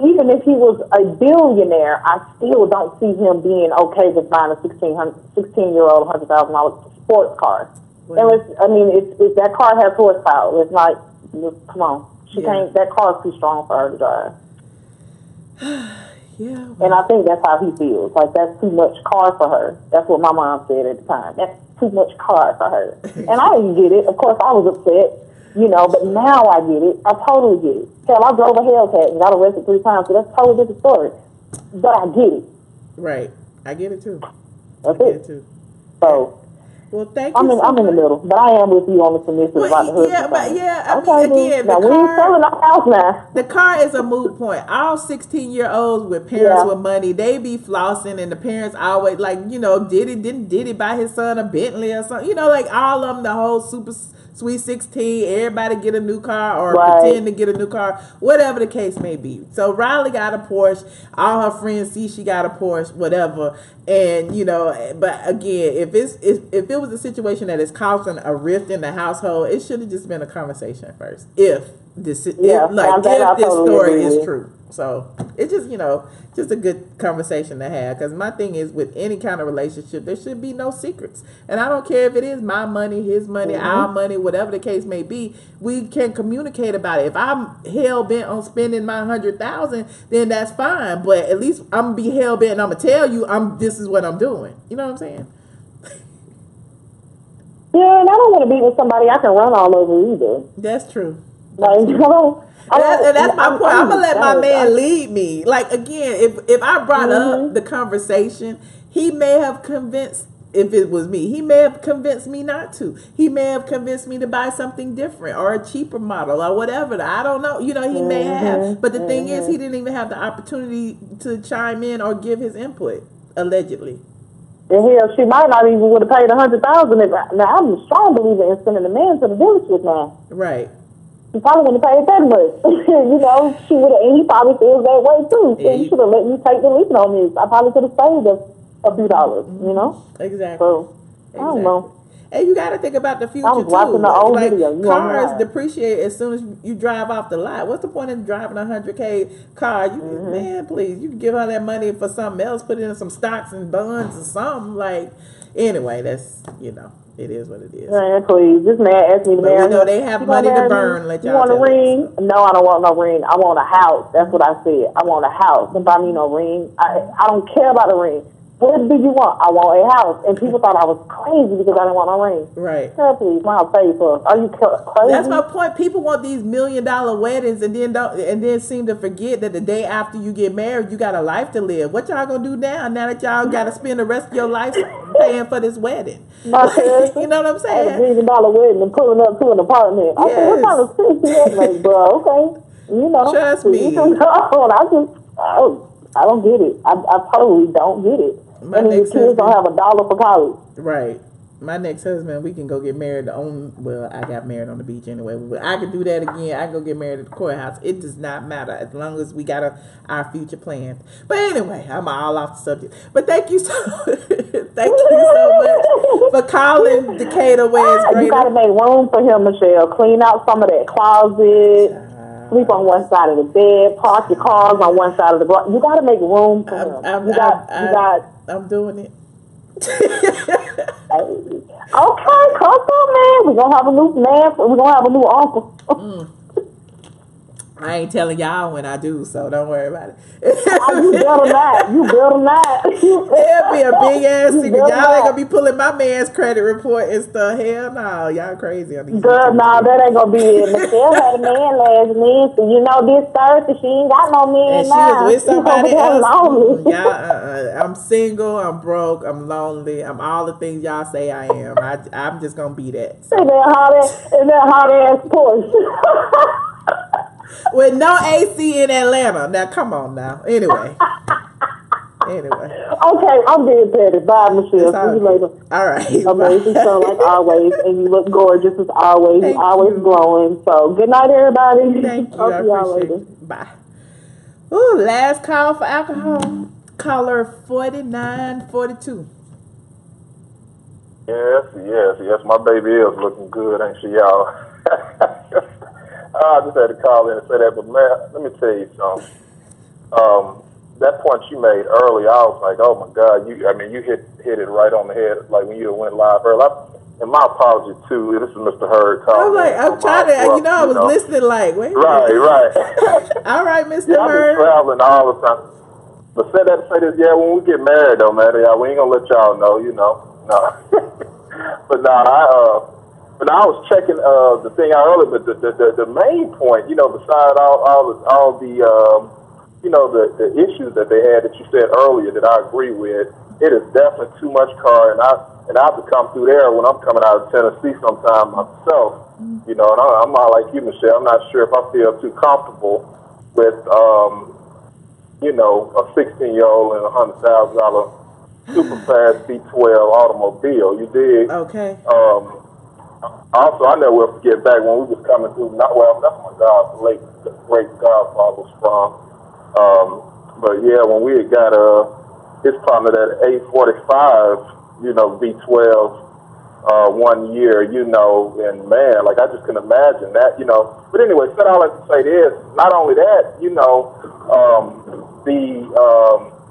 Speaker 7: Even if he was a billionaire, I still don't see him being okay with buying a 16-year-old $100,000 sports car. Well, if that car has horsepower, it's like, come on, she can't. That car is too strong for her to drive.
Speaker 1: Yeah.
Speaker 7: And I think that's how he feels. Like, that's too much car for her. That's what my mom said at the time. That's too much car for her. And I didn't get it. Of course, I was upset. But now I get it. I totally get it. Hell, I drove a Hellcat and got arrested 3 times, so that's a totally different story. But I get it.
Speaker 1: Right. I get it too.
Speaker 7: That's it.
Speaker 1: Too.
Speaker 7: So,
Speaker 1: well, thank you.
Speaker 7: I'm in the middle, but I am with you on the submissive about the husband.
Speaker 1: Again,
Speaker 7: now, we ain't selling our house now.
Speaker 1: The car is a moot point. All 16-year-olds with parents with money, they be flossing, and the parents always Diddy buy his son a Bentley or something? All of them, the whole super Sweet 16, everybody get a new car or pretend to get a new car, whatever the case may be. So Riley got a Porsche. All her friends see she got a Porsche, whatever. And, but again, if it was a situation that is causing a rift in the household, it should have just been a conversation first. If this story is true. So it's just, just a good conversation to have. Because my thing is, with any kind of relationship, there should be no secrets. And I don't care if it is my money, his money, our money, whatever the case may be. We can communicate about it. If I'm hell bent on spending my $100,000, then that's fine. But at least I'm gonna be hell bent, and I'm gonna tell you, this is what I'm doing. You know what I'm saying?
Speaker 7: Yeah, and I don't want to be with somebody I can run all over either.
Speaker 1: That's true.
Speaker 7: Like,
Speaker 1: That's my point. I'm gonna let my man lead me. Like, again, if I brought up the conversation, he may have convinced. If it was me, he may have convinced me not to. He may have convinced me to buy something different or a cheaper model or whatever. I don't know. He may have. But the thing is, he didn't even have the opportunity to chime in or give his input. Allegedly.
Speaker 7: And hell, she might not even would have paid $100,000. Now I'm a strong believer in sending a man to the dealership now.
Speaker 1: Right.
Speaker 7: She probably wouldn't have paid that much. She would have, and he probably feels that way too. So you should have let me take the lead on this. I probably could have saved a few dollars,
Speaker 1: Exactly.
Speaker 7: So, I don't know.
Speaker 1: And you got to think about the future
Speaker 7: I was watching the old video.
Speaker 1: Cars depreciate as soon as you drive off the lot. What's the point in driving a $100K car? Man, please, you can give her that money for something else. Put it in some stocks and bonds or something. Anyway, that's it is what it is.
Speaker 7: Man, please, this man asked me to marry him.
Speaker 1: We know they have money to burn. Let y'all
Speaker 7: you want a ring? No, I don't want no ring. I want a house. That's what I said. I want a house. Don't buy me no ring. I don't care about a ring. What did you want? I want a house. And people thought I was crazy because I didn't want no ring.
Speaker 1: Right.
Speaker 7: Girl, please, my house paid for. Are you crazy?
Speaker 1: That's my point. People want these $1 million weddings and then seem to forget that the day after you get married, you got a life to live. What y'all gonna do now that y'all gotta spend the rest of your life paying for this wedding? You know what I'm saying?
Speaker 7: $1 million wedding and pulling up to an apartment. I said, what kind of sense is that make, bro? Okay.
Speaker 1: Trust me.
Speaker 7: I don't get it. I totally don't get it. And your kids don't have $1 for college.
Speaker 1: Right. My next husband, we can go get married I got married on the beach anyway. But I could do that again. I can go get married at the courthouse. It does not matter as long as we got our future plans. But anyway, I'm all off the subject. But thank you so much for calling Decatur where it's greater.
Speaker 7: You got to make room for him, Michelle. Clean out some of that closet. Sleep on one side of the bed. Park your cars on one side of the garage. You got to make room for him.
Speaker 1: I'm doing it.
Speaker 7: Okay, come through, man. We're going to have a new man. We're going to have a new uncle.
Speaker 1: I ain't telling y'all when I do, so don't worry about it.
Speaker 7: You better not.
Speaker 1: It'll be a big ass secret. Y'all ain't gonna be pulling my man's credit report and stuff. Hell no, y'all crazy on these.
Speaker 7: Girl, no, that ain't gonna be it. Michelle had a man last week, so this Thursday she ain't got no man
Speaker 1: and
Speaker 7: now.
Speaker 1: She was with somebody else. Y'all, I'm single. I'm broke. I'm lonely. I'm all the things y'all say I am. I'm just gonna be that. So.
Speaker 7: And that hot ass Porsche.
Speaker 1: With no AC in Atlanta. Now, come on now. Anyway.
Speaker 7: Okay, I'm being petty. Bye, Michelle. See you later.
Speaker 1: All right.
Speaker 7: Amazing show like always, and you look gorgeous as always. You're always glowing. So, good night, everybody.
Speaker 1: Thank you.
Speaker 7: I'll see y'all later.
Speaker 1: Bye. Ooh, last call for alcohol. Caller 4942.
Speaker 8: Yes. My baby is looking good, ain't she, y'all? I just had to call in and say that, but man, let me tell you something. That point you made earlier, I was like, oh my God, you hit it right on the head, like when you went live earlier. And my apology too. This is Mr. Hurd calling.
Speaker 1: I'm trying to, I was listening like, wait.
Speaker 8: Right.
Speaker 1: All right, Mr.
Speaker 8: Hurd. I've been traveling all the time. But say this, when we get married though, man, we ain't gonna let y'all know, no. But But I was checking the thing out earlier, but the main point, beside all the issues that they had that you said earlier that I agree with, it is definitely too much car, and I have to come through there when I'm coming out of Tennessee sometime myself, and I'm not like you, Michelle. I'm not sure if I feel too comfortable with a 16-year-old and $100,000 super fast V12 automobile. You dig?
Speaker 1: Okay.
Speaker 8: Also, I never will forget back when we was coming through. That's my late great godfather was from. But yeah, when we had got his partner that 845, V12, 1 year, you know, and man, like I just can imagine that, you know. But anyway, said all that to say this, not only that, you know,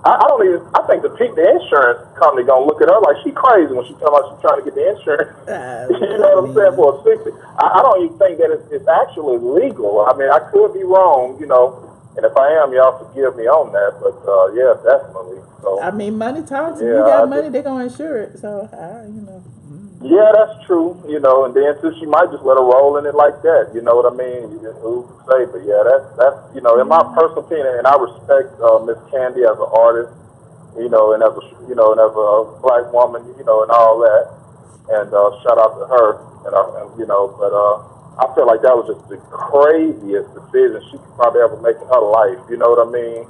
Speaker 8: I don't even, I think the insurance company gonna look at her like she crazy when she tell us she's trying to get the insurance. You know what I'm saying, for a 60. I don't even think that it's actually legal. I mean, I could be wrong, you know, and if I am, y'all forgive me on that, but yeah, definitely. So
Speaker 1: I mean, money talks.
Speaker 8: yeah,
Speaker 1: If you got money, they're gonna insure it. So, you know.
Speaker 8: yeah, that's true, you know, and then too, she might just let her roll in it like that, you know what I mean? Who can say? But yeah, that's you know, in my personal opinion, and I respect Miss Kandi as an artist, you know, and as a black woman, you know, and all that, and shout out to her, and you know, but I feel like that was just the craziest decision she could probably ever make in her life, you know what I mean?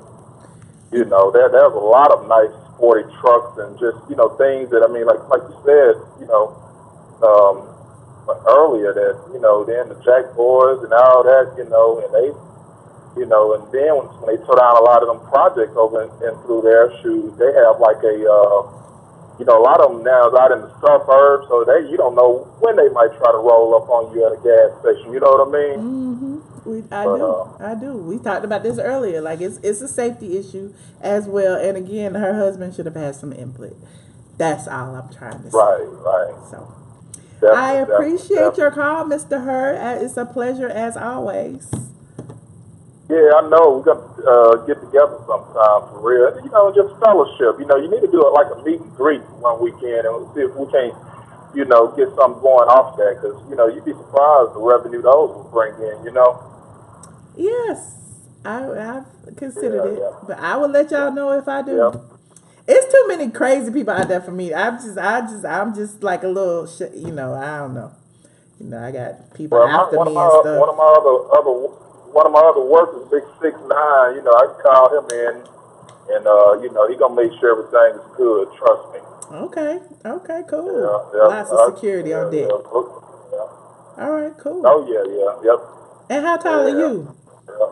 Speaker 8: You know, there's a lot of nice sporty trucks and just, you know, things that, I mean, like you said, you know, earlier that, you know, then the Jack Boys and all that, you know, and they, you know, and then when they tore down a lot of them projects over in through their shoes, they have like a, you know, a lot of them now is out in the suburbs, so you don't know when they might try to roll up on you at a gas station, you know what I mean?
Speaker 1: Mm-hmm. I do. We talked about this earlier. Like it's a safety issue as well. And again, her husband should have had some input. That's all I'm trying to say.
Speaker 8: Right.
Speaker 1: So
Speaker 8: Definitely,
Speaker 1: I appreciate your call, Mr. Hurd. It's a pleasure as always.
Speaker 8: Yeah, I know. We're gonna get together sometime for real. You know, just fellowship. You know, you need to do it like a meet and greet one weekend and see if we can't, you know, get something going off that. Because, you know, you'd be surprised the revenue those will bring in, you know.
Speaker 1: Yes, I've considered it,
Speaker 8: Yeah.
Speaker 1: but I will let y'all know if I do.
Speaker 8: Yeah.
Speaker 1: It's too many crazy people out there for me. I'm just like a little, you know. I don't know. You know, I got people after me and stuff.
Speaker 8: One of my other workers, Big 6'9", you know, I can call him in, and you know, he gonna make sure everything is good. Trust me.
Speaker 1: Okay, cool.
Speaker 8: Yeah,
Speaker 1: Lots of security on deck.
Speaker 8: Yeah.
Speaker 1: All right, cool.
Speaker 8: Oh yeah, yep.
Speaker 1: And how tall are you?
Speaker 8: Yeah.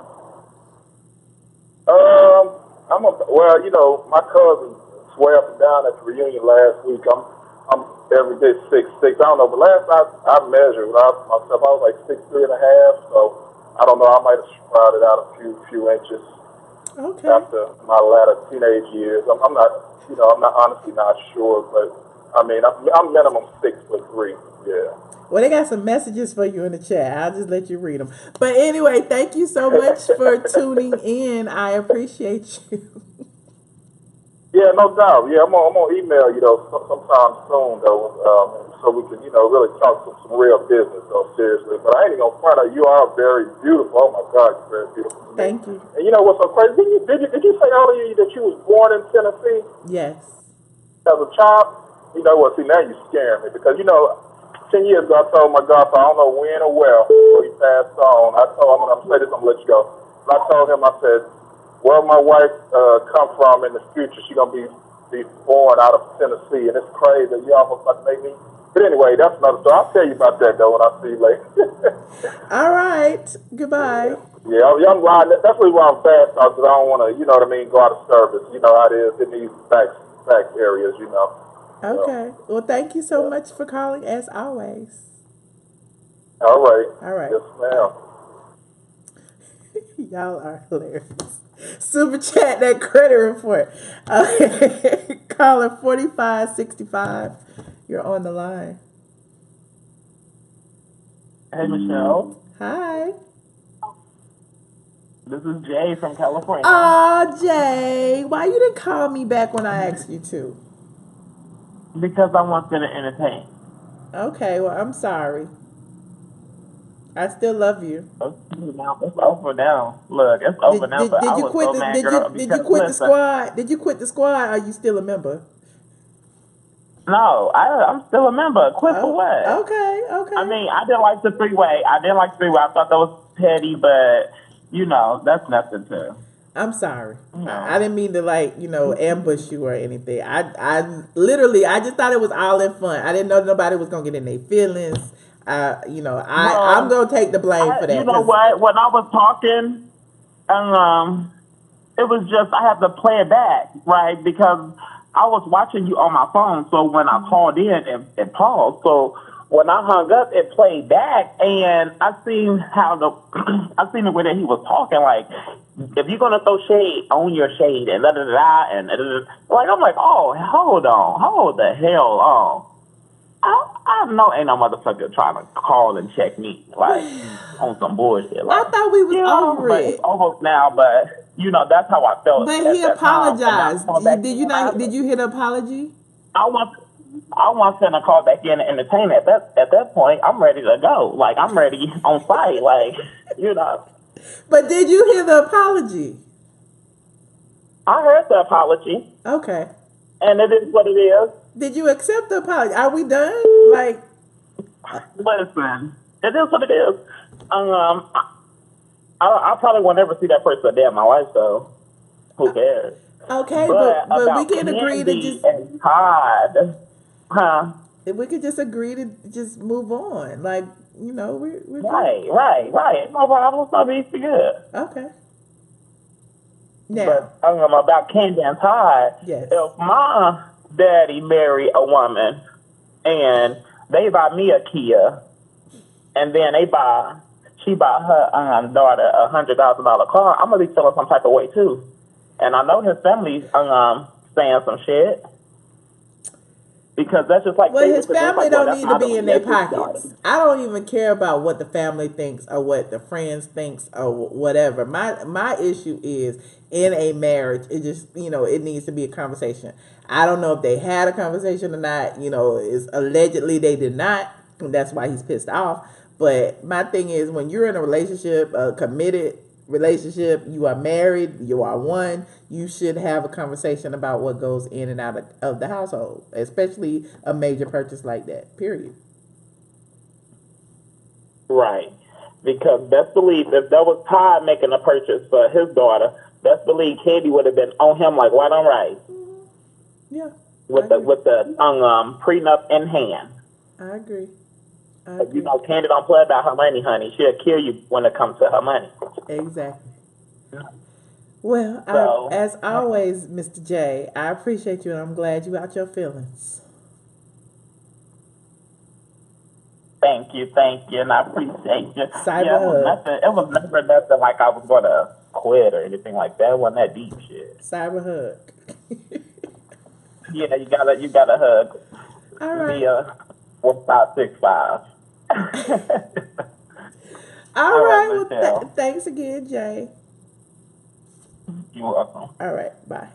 Speaker 8: Well, you know, my cousin swear up and down at the reunion last week. I'm every day 6'6". I don't know, but last I measured myself, I was like 6'3.5". So I don't know. I might have sprouted out a few inches.
Speaker 1: Okay.
Speaker 8: After my latter teenage years, I'm not, you know, I'm not honestly not sure, but I mean, I'm minimum 6'3". Yeah.
Speaker 1: Well, they got some messages for you in the chat. I'll just let you read them. But anyway, thank you so much for tuning in. I appreciate you.
Speaker 8: Yeah, no doubt. Yeah, I'm gonna email you though sometime soon though, so we can, you know, really talk some real business though, seriously. But I ain't gonna front out. You are very beautiful. Oh my God, you're very beautiful.
Speaker 1: Thank you.
Speaker 8: And you know what's so crazy? Did you say earlier that you was born in Tennessee?
Speaker 1: Yes.
Speaker 8: As a child? You know what? See, now you scaring me because, you know, 10 years ago I told my godfather, I don't know when or where, before he passed on. I told him, I'm gonna say this, I'm gonna let you go. But I told him, I said, where my wife come from in the future, she gonna be born out of Tennessee, and it's crazy. You almost like make me. But anyway, that's another story. I'll tell you about that though when I see you later.
Speaker 1: All right. Goodbye.
Speaker 8: Yeah, I'm lying. That's really why I'm fast because I don't want to, you know what I mean, go out of service. You know how it is in these back areas, you know.
Speaker 1: Okay. Well, thank you so much for calling as always.
Speaker 8: All right.
Speaker 1: All right.
Speaker 8: Yes, ma'am.
Speaker 1: Y'all are hilarious. Super chat that credit report. Caller 4565. You're on the line.
Speaker 9: Hey, Michelle.
Speaker 1: Hi.
Speaker 9: This is Jay from California.
Speaker 1: Oh, Jay. Why you didn't call me back when I asked you to?
Speaker 9: Because I want you to entertain.
Speaker 1: Okay, well, I'm sorry. I still love you.
Speaker 9: It's over now. Look, it's over now.
Speaker 1: Did you quit the squad? Did you quit the squad? Or are you still a member?
Speaker 9: No, I'm still a member. Quit for what?
Speaker 1: Okay.
Speaker 9: I mean, I didn't like the three-way. I thought that was petty, but, you know, that's nothing to.
Speaker 1: I'm sorry.
Speaker 9: No.
Speaker 1: I didn't mean to ambush you or anything. I literally just thought it was all in fun. I didn't know nobody was gonna get in their feelings. I'm gonna take the blame for that.
Speaker 9: You know what? When I was talking, it was just I had to play it back, right? Because I was watching you on my phone, so when I called in, it paused. So when I hung up, it played back, and I seen I seen the way that he was talking. Like, if you're gonna throw shade, own your shade, and da da da, and da, da, da. Like, I'm like, oh, hold the hell on. I know ain't no motherfucker trying to call and check me like on some bullshit. Like,
Speaker 1: I thought we was over
Speaker 9: but
Speaker 1: it.
Speaker 9: it's over now. But that's how I felt.
Speaker 1: But
Speaker 9: at
Speaker 1: he
Speaker 9: that time.
Speaker 1: apologized. Did you not?
Speaker 9: I
Speaker 1: Did you hear the apology?
Speaker 9: want to call back in and entertain at that point. I'm ready to go. Like, I'm ready on site. Like,
Speaker 1: But did you hear the apology?
Speaker 9: I heard the apology.
Speaker 1: Okay.
Speaker 9: And it is what it is.
Speaker 1: Did you accept the apology? Are we done? Like,
Speaker 9: listen, it is what it is. I probably will never see that person a day in my life, so who cares?
Speaker 1: Okay, but we can agree to just
Speaker 9: and Todd,
Speaker 1: if we could just agree to just move on. Like, we're
Speaker 9: right. No problems, no beef, we good.
Speaker 1: Okay. Now,
Speaker 9: but about Kandi and Todd.
Speaker 1: Yes.
Speaker 9: If my daddy married a woman and they buy me a Kia, and then she buy her daughter $100,000 car, I'm gonna be feeling some type of way too. And I know his family's saying some shit. Because that's just like...
Speaker 1: Well, his family don't need to be in their pockets. I don't even care about what the family thinks or what the friends thinks or whatever. My issue is, in a marriage, it just, it needs to be a conversation. I don't know if they had a conversation or not. It's allegedly they did not. And that's why he's pissed off. But my thing is, when you're in a relationship, a committed relationship, you are married, you are one, you should have a conversation about what goes in and out of the household, especially a major purchase like that, period.
Speaker 9: Right. Because best believe if that was Todd making a purchase for his daughter, best believe Kandi would have been on him like white on rice.
Speaker 1: Yeah.
Speaker 9: With the prenup in hand.
Speaker 1: I agree.
Speaker 9: Kandi don't play about her money, honey. She'll kill you when it comes to her money.
Speaker 1: Exactly. Well, as always, Mr. J, I appreciate you, and I'm glad you out your feelings.
Speaker 9: Thank you, and I appreciate you.
Speaker 1: It
Speaker 9: was never nothing like I was going to quit or anything like that. It wasn't that deep shit.
Speaker 1: Cyber hug.
Speaker 9: Yeah, you gotta hug.
Speaker 1: All right.
Speaker 9: Via 4565.
Speaker 1: All right. Well, thanks again, Jay.
Speaker 9: You're welcome.
Speaker 1: All right. Bye.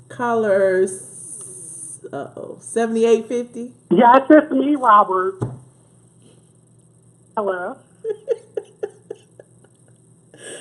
Speaker 1: Callers. 7850.
Speaker 5: Yes, it's me, Robert. Hello.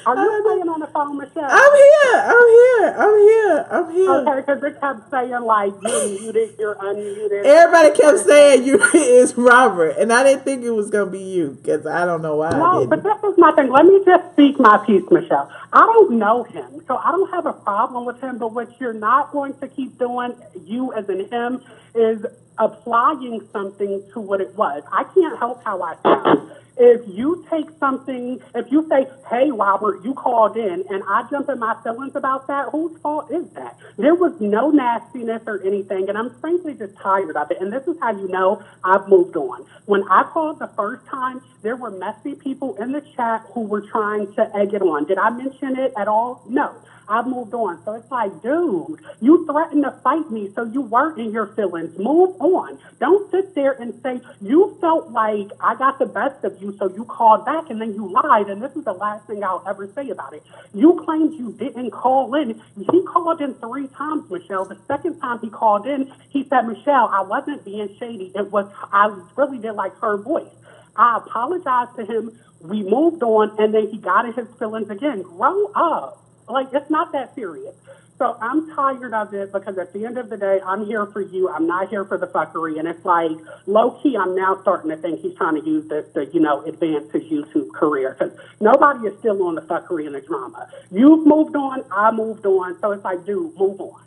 Speaker 5: Are you playing on the phone, Michelle?
Speaker 1: I'm here.
Speaker 5: Okay, because it kept saying, like, you're unmuted.
Speaker 1: Everybody kept saying it's Robert, and I didn't think it was going to be you, because I don't know why.
Speaker 5: No, but this is my thing. Let me just speak my piece, Michelle. I don't know him, so I don't have a problem with him, but what you're not going to keep doing, you as in him, is applying something to what it was. I can't help how I sound. If you take something, if you say, hey, Robert, you called in, and I jump in my feelings about that, whose fault is that? There was no nastiness or anything, and I'm frankly just tired of it. And this is how you know I've moved on. When I called the first time, there were messy people in the chat who were trying to egg it on. Did I mention it at all? No. I've moved on. So it's like, dude, you threatened to fight me, so you weren't in your feelings. Move on. Don't sit there and say, you felt like I got the best of you, so you called back, and then you lied, and this is the last thing I'll ever say about it. You claimed you didn't call in. He called in 3 times, Michelle. The second time he called in, he said, Michelle, I wasn't being shady. I really did like her voice. I apologized to him. We moved on, and then he got in his feelings again. Grow up. Like, it's not that serious. So I'm tired of it because at the end of the day, I'm here for you. I'm not here for the fuckery. And it's like, low-key, I'm now starting to think he's trying to use this to, advance his YouTube career. Because nobody is still on the fuckery and the drama. You've moved on. I moved on. So it's like, dude, move on.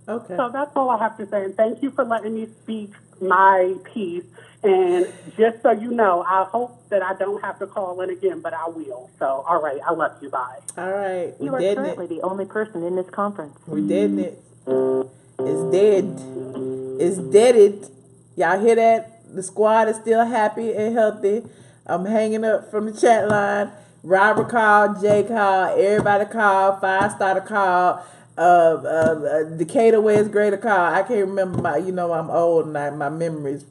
Speaker 1: Okay.
Speaker 5: So that's all I have to say. And thank you for letting me speak my piece. And just so you know, I hope that I don't have to call in again, but I will. So, all right, I love you. Bye.
Speaker 1: All right.
Speaker 2: You are currently the only person in this conference.
Speaker 1: We dead it. It's dead. It's deaded. Y'all hear that? The squad is still happy and healthy. I'm hanging up from the chat line. Robert called, Jay called, everybody called, 5-star called, Decatur West Greater called. I can't remember I'm old and my memory's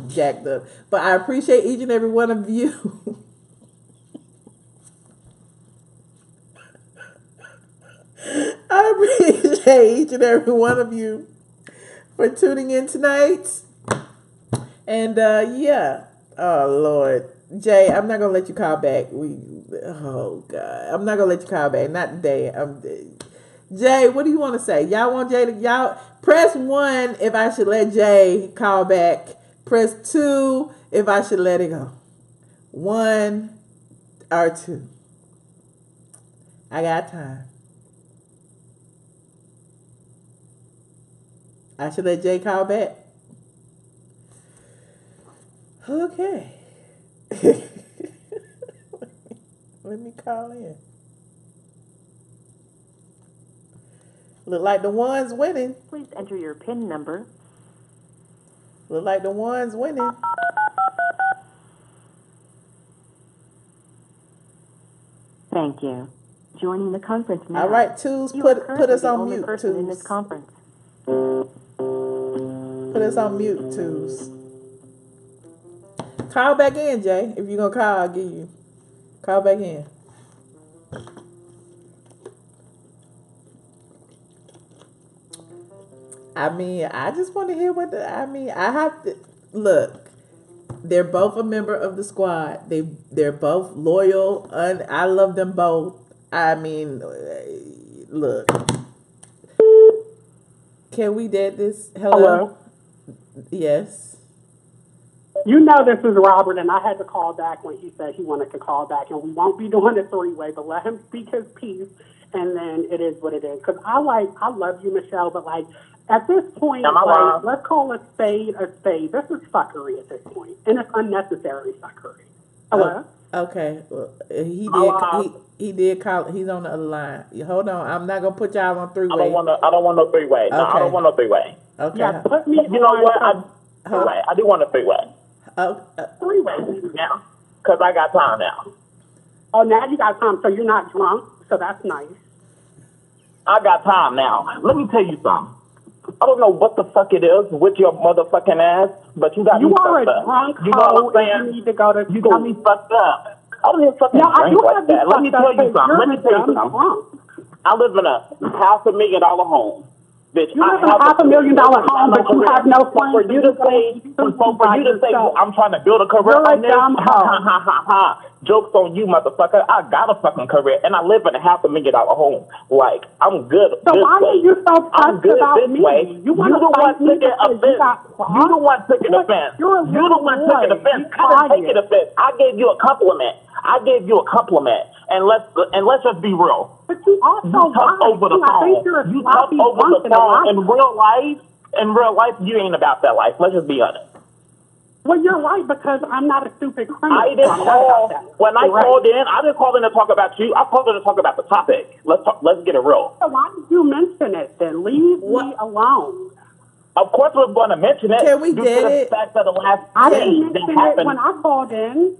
Speaker 1: jacked up. But I appreciate each and every one of you. I appreciate each and every one of you for tuning in tonight. And yeah. Oh Lord. Jay, I'm not gonna let you call back. Oh God. I'm not gonna let you call back. Not today. Jay, what do you want to say? Y'all want Jay to y'all press 1 if I should let Jay call back. Press 2 if I should let it go. 1 or 2. I got time. I should let Jay call back. Okay. Let me call in. Look like the one's winning.
Speaker 2: Please enter your PIN number.
Speaker 1: Look like the one's winning.
Speaker 2: Thank you. Joining the conference now.
Speaker 1: All right, Twos, put us on mute,
Speaker 2: person in
Speaker 1: Twos.
Speaker 2: this conference.
Speaker 1: Put us on mute, Twos. Call back in, Jay. If you're going to call, I'll give you. Call back in. I mean, I just want to hear I have to, look, they're both a member of the squad. They're both loyal, and I love them both. I mean, look. Can we dead this? Hello? Yes.
Speaker 5: You know this is Robert, and I had to call back when he said he wanted to call back, and we won't be doing a 3-way, but let him speak his piece, and then it is what it is. Because I love you, Michelle, but at this point, let's call a spade a spade. This is fuckery at this point, and it's unnecessary fuckery. Hello?
Speaker 1: Okay. Well, he did call. He's on the other line. Hold on. I'm not gonna put y'all on 3-way.
Speaker 9: I don't want no 3-way. No, I don't want no 3-way.
Speaker 1: Okay.
Speaker 5: Yeah, put me.
Speaker 9: You know what? I do want a 3-way.
Speaker 5: 3-way
Speaker 9: now, because I got time now.
Speaker 5: Oh, now you got time, so you're not drunk. So that's nice.
Speaker 9: I got time now. Let me tell you something. I don't know what the fuck it is with your motherfucking ass, but you got me fucked up.
Speaker 5: You are a drunk
Speaker 9: hoe. You know what I'm saying?
Speaker 5: You need to go to.
Speaker 9: You got me fucked up. I don't even fucking drink like that. Let me tell you something. I live in a $500,000 home. Bitch,
Speaker 5: you live in a $500,000 home, but you have no friends.
Speaker 9: For you to say, I'm trying to build a career on this, jokes on you, motherfucker. I got a fucking career, and I live in a $500,000 home. Like, I'm good.
Speaker 5: So why are you so
Speaker 9: I'm good
Speaker 5: about
Speaker 9: this way. You the one taking offense. You the one taking offense. You the one taking offense. I didn't take it offense. I gave you a compliment. And let's just be real.
Speaker 5: But you also
Speaker 9: talk over the phone. You talk over the phone. In real life, you ain't about that life. Let's just be honest.
Speaker 5: Well, you're right, because I'm not a stupid criminal.
Speaker 9: I didn't call when I called in. I didn't call in to talk about you. I called in to talk about the topic. Let's get it real.
Speaker 5: So why did you mention it then? Leave me alone.
Speaker 9: Of course, we're going to mention it.
Speaker 1: Can we get it?
Speaker 9: Fact that the last
Speaker 5: I didn't mention it when I called in.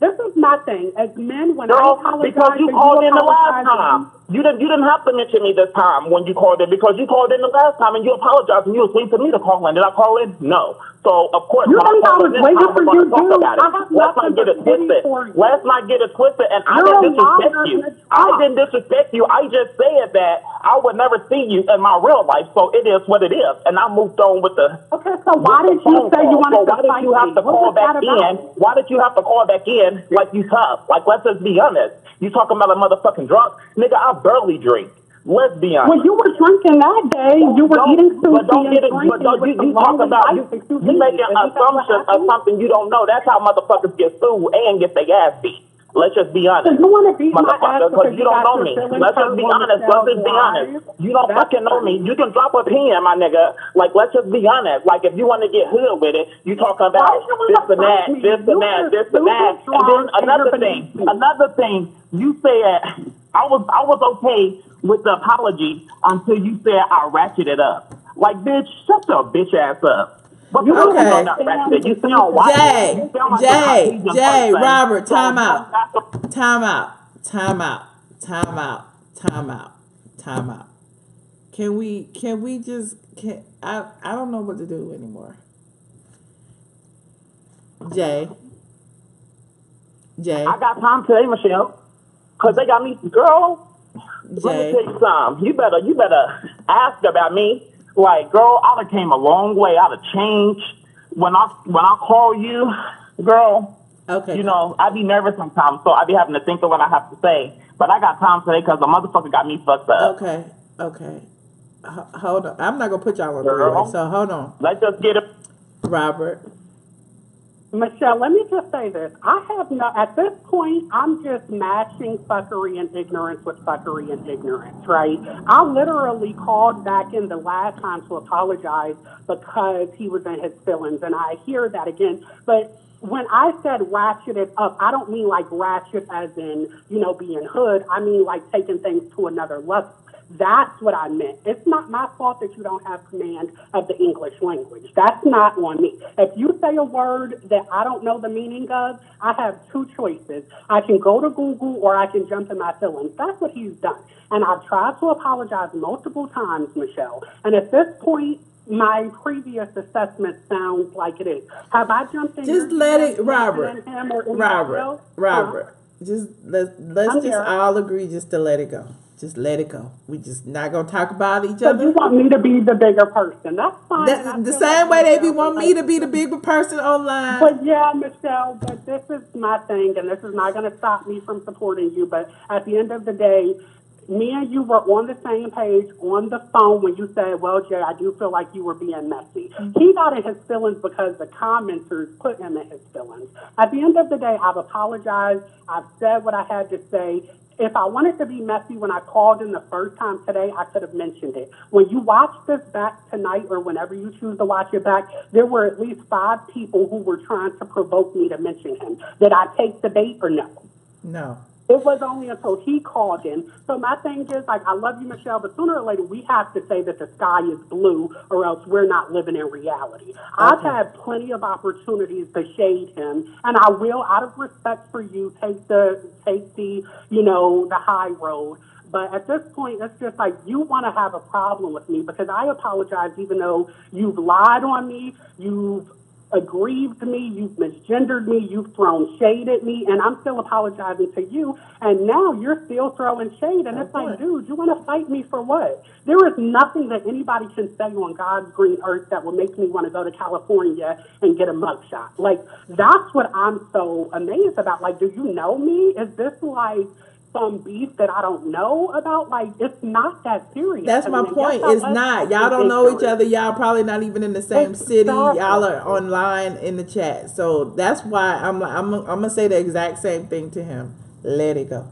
Speaker 5: This is nothing. As men, when I apologize,
Speaker 9: because you called in the last time. You didn't have to mention me this time when you called in, because you called in the last time and you apologized and you were waiting for me to call in. Did I call in? No. So of course,
Speaker 5: you think I was waiting for you to talk about it.
Speaker 9: Let's not get it twisted. Let's not get it twisted. And I didn't disrespect you. I didn't disrespect you. I just said that I would never see you in my real life. So it is what it is. And I moved on with the.
Speaker 5: Okay. So why did you say you wanted to fight me?
Speaker 9: Why did you have to call back in? Why did you have to call back in like you tough? Like, let's just be honest. You talking about a motherfucking drunk? Nigga, I barely drink. Let's be honest.
Speaker 5: Well, you were drinking that day. You were eating sushi and drinking.
Speaker 9: You talk about you making assumptions of something you don't know. That's how motherfuckers get sued and get their ass beat. Let's just be honest.
Speaker 5: You want to beat my ass
Speaker 9: because you don't know me. Let's just be honest. Let's just be honest. You don't fucking know me. You can drop a pen, my nigga. Like, let's just be honest. Like, if you want to get hood with it, you talking about this and that, this and that, this and that. And then another thing, you said I was okay with the apology until you said I ratcheted up. Like, bitch, shut your bitch ass up.
Speaker 1: Okay. Jay, Robert, time out. Can we just, I don't know what to do anymore. Jay.
Speaker 9: I got time today, Michelle. Cause they got me, girl.
Speaker 1: Jay.
Speaker 9: Let me tell you something. You better ask about me. Like, girl, I done came a long way. I done changed. When I call you, girl,
Speaker 1: okay,
Speaker 9: you know, I be nervous sometimes, so I be having to think of what I have to say. But I got time today because the motherfucker got me fucked up.
Speaker 1: Okay. Hold on. I'm not going to put y'all on three-way, so hold on.
Speaker 9: Let's just get it.
Speaker 1: Robert.
Speaker 5: Michelle, let me just say this. At this point, I'm just matching fuckery and ignorance with fuckery and ignorance, right? I literally called back in the last time to apologize because he was in his feelings, and I hear that again. But when I said ratcheted up, I don't mean like ratchet as in, you know, being hood. I mean like taking things to another level. That's what I meant. It's not my fault that you don't have command of the English language. That's not on me. If you say a word that I don't know the meaning of, I have two choices. I can go to Google or I can jump in my feelings. That's what he's done. And I've tried to apologize multiple times, Michelle. And at this point, my previous assessment sounds like it is. Have I jumped in?
Speaker 1: Just let it, Robert. Just let's just all agree just to let it go. Just let it go. We just not gonna talk about each other.
Speaker 5: So you want me to be the bigger person? That's fine.
Speaker 1: The same way they want me to be the bigger person online.
Speaker 5: But yeah, Michelle. But this is my thing, and this is not gonna stop me from supporting you. But at the end of the day, me and you were on the same page on the phone when you said, "Well, Jay, I do feel like you were being messy." Mm-hmm. He got in his feelings because the commenters put him in his feelings. At the end of the day, I've apologized. I've said what I had to say. If I wanted to be messy when I called in the first time today, I could have mentioned it. When you watch this back tonight or whenever you choose to watch it back, there were at least 5 people who were trying to provoke me to mention him. Did I take the bait or no?
Speaker 1: No.
Speaker 5: It was only until he called in. So my thing is, like, I love you, Michelle, but sooner or later we have to say that the sky is blue or else we're not living in reality. Okay. I've had plenty of opportunities to shade him, and I will, out of respect for you, take the you know, the high road. But at this point, it's just like you want to have a problem with me because I apologize even though you've lied on me, you've aggrieved me, you've misgendered me, you've thrown shade at me, and I'm still apologizing to you, and now you're still throwing shade, and it's like, dude, you want to fight me for what? There is nothing that anybody can say on God's green earth that will make me want to go to California and get a mugshot. Like, that's what I'm so amazed about. Like, do you know me? Is this like some beef that I don't know about? Like, it's not that serious.
Speaker 1: That's my point. It's not. Y'all don't know each other. Y'all probably not even in the same city. Y'all are online in the chat. So that's why I'm gonna say the exact same thing to him. Let it go.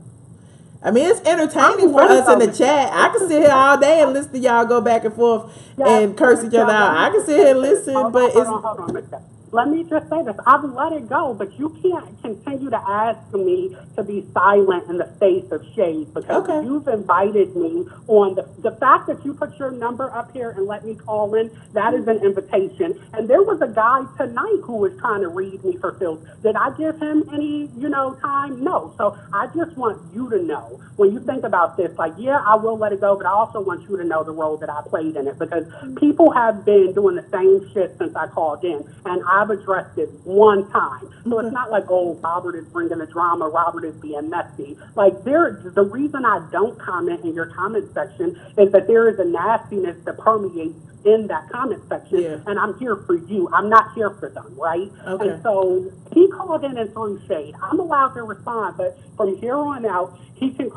Speaker 1: I mean, it's entertaining for us in the chat. I can sit here all day and listen to y'all go back and forth and curse each other out. I can sit here and listen, but it's.
Speaker 5: Hold on. Let me just say this. I've let it go, but you can't continue to ask me to be silent in the face of shade because you've invited me on the fact that you put your number up here and let me call in, that is an invitation. And there was a guy tonight who was trying to read me for filth. Did I give him any, time? No. So I just want you to know when you think about this, like, yeah, I will let it go, but I also want you to know the role that I played in it because people have been doing the same shit since I called in. And I've addressed it one time. So it's not like, oh, Robert is bringing the drama, Robert is being messy. Like, the reason I don't comment in your comment section is that there is a nastiness that permeates in that comment section, and I'm here for you. I'm not here for them, right? Okay. And so he called in and threw shade. I'm allowed to respond, but from here on out, he can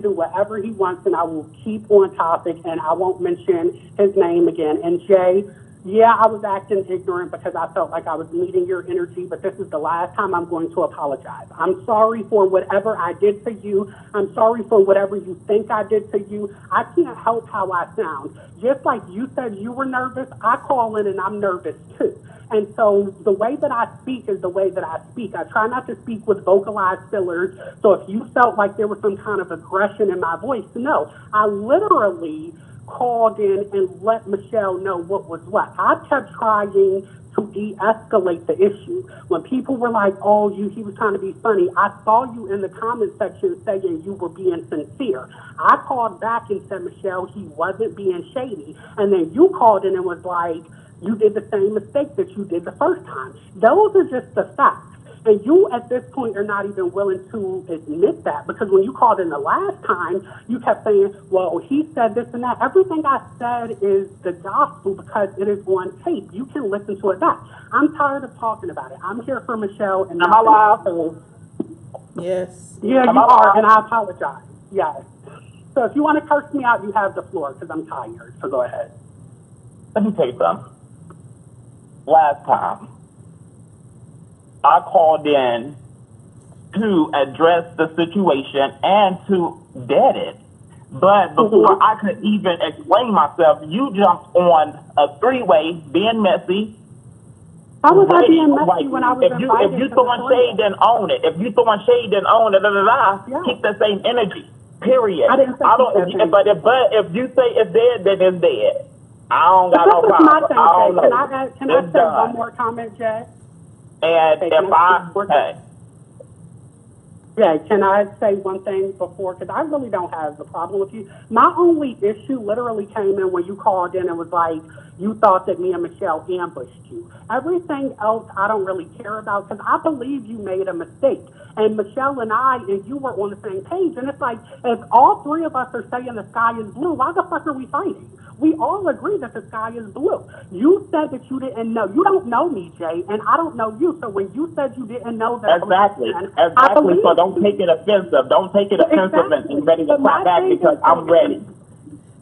Speaker 5: do whatever he wants, and I will keep on topic, and I won't mention his name again. And Jay, Yeah, I was acting ignorant because I felt like I was meeting your energy, but this is the last time I'm going to apologize. I'm sorry for whatever I did to you. I'm sorry for whatever you think I did to you. I can't help how I sound. Just like you said you were nervous, I call in and I'm nervous too. And so the way that I speak is the way that I speak. I try not to speak with vocalized fillers. So if you felt like there was some kind of aggression in my voice, no. I literally called in and let Michelle know what was what. I kept trying to de-escalate the issue. When people were like, oh, he was trying to be funny, I saw you in the comment section saying you were being sincere. I called back and said, Michelle, he wasn't being shady. And then you called in and was like, you did the same mistake that you did the first time. Those are just the facts. And you, at this point, are not even willing to admit that, because when you called in the last time, you kept saying, well, he said this and that. Everything I said is the gospel because it is on tape. You can listen to it back. I'm tired of talking about it. I'm here for Michelle. And
Speaker 9: am I live?
Speaker 1: Yes.
Speaker 5: Yeah, you are, and I apologize. Yes. So if you want to curse me out, you have the floor because I'm tired. So go ahead.
Speaker 9: Let me tell you something. Last time, I called in to address the situation and to dead it. But before I could even explain myself, you jumped on a three-way, being messy.
Speaker 5: How was I being messy when I was invited?
Speaker 9: If you throwing shade, then own it. If you throwing shade, then own it. Keep the same energy. Period.
Speaker 5: I didn't say
Speaker 9: But if you say it's dead, then it's dead. I don't got no problem.
Speaker 5: Can I say one more comment, Jay?
Speaker 9: And
Speaker 5: Yeah, can I say one thing before? Because I really don't have a problem with you. My only issue literally came in when you called in and was like, you thought that me and Michelle ambushed you. Everything else I don't really care about because I believe you made a mistake. And Michelle and I and you were on the same page. And it's like, if all three of us are saying the sky is blue, why the fuck are we fighting? We all agree that the sky is blue. You said that you didn't know. You don't know me, Jay, and I don't know you. So when you said you didn't know that,
Speaker 9: exactly. So don't take it offensive. Don't take it offensive and ready to clap back because I'm ready.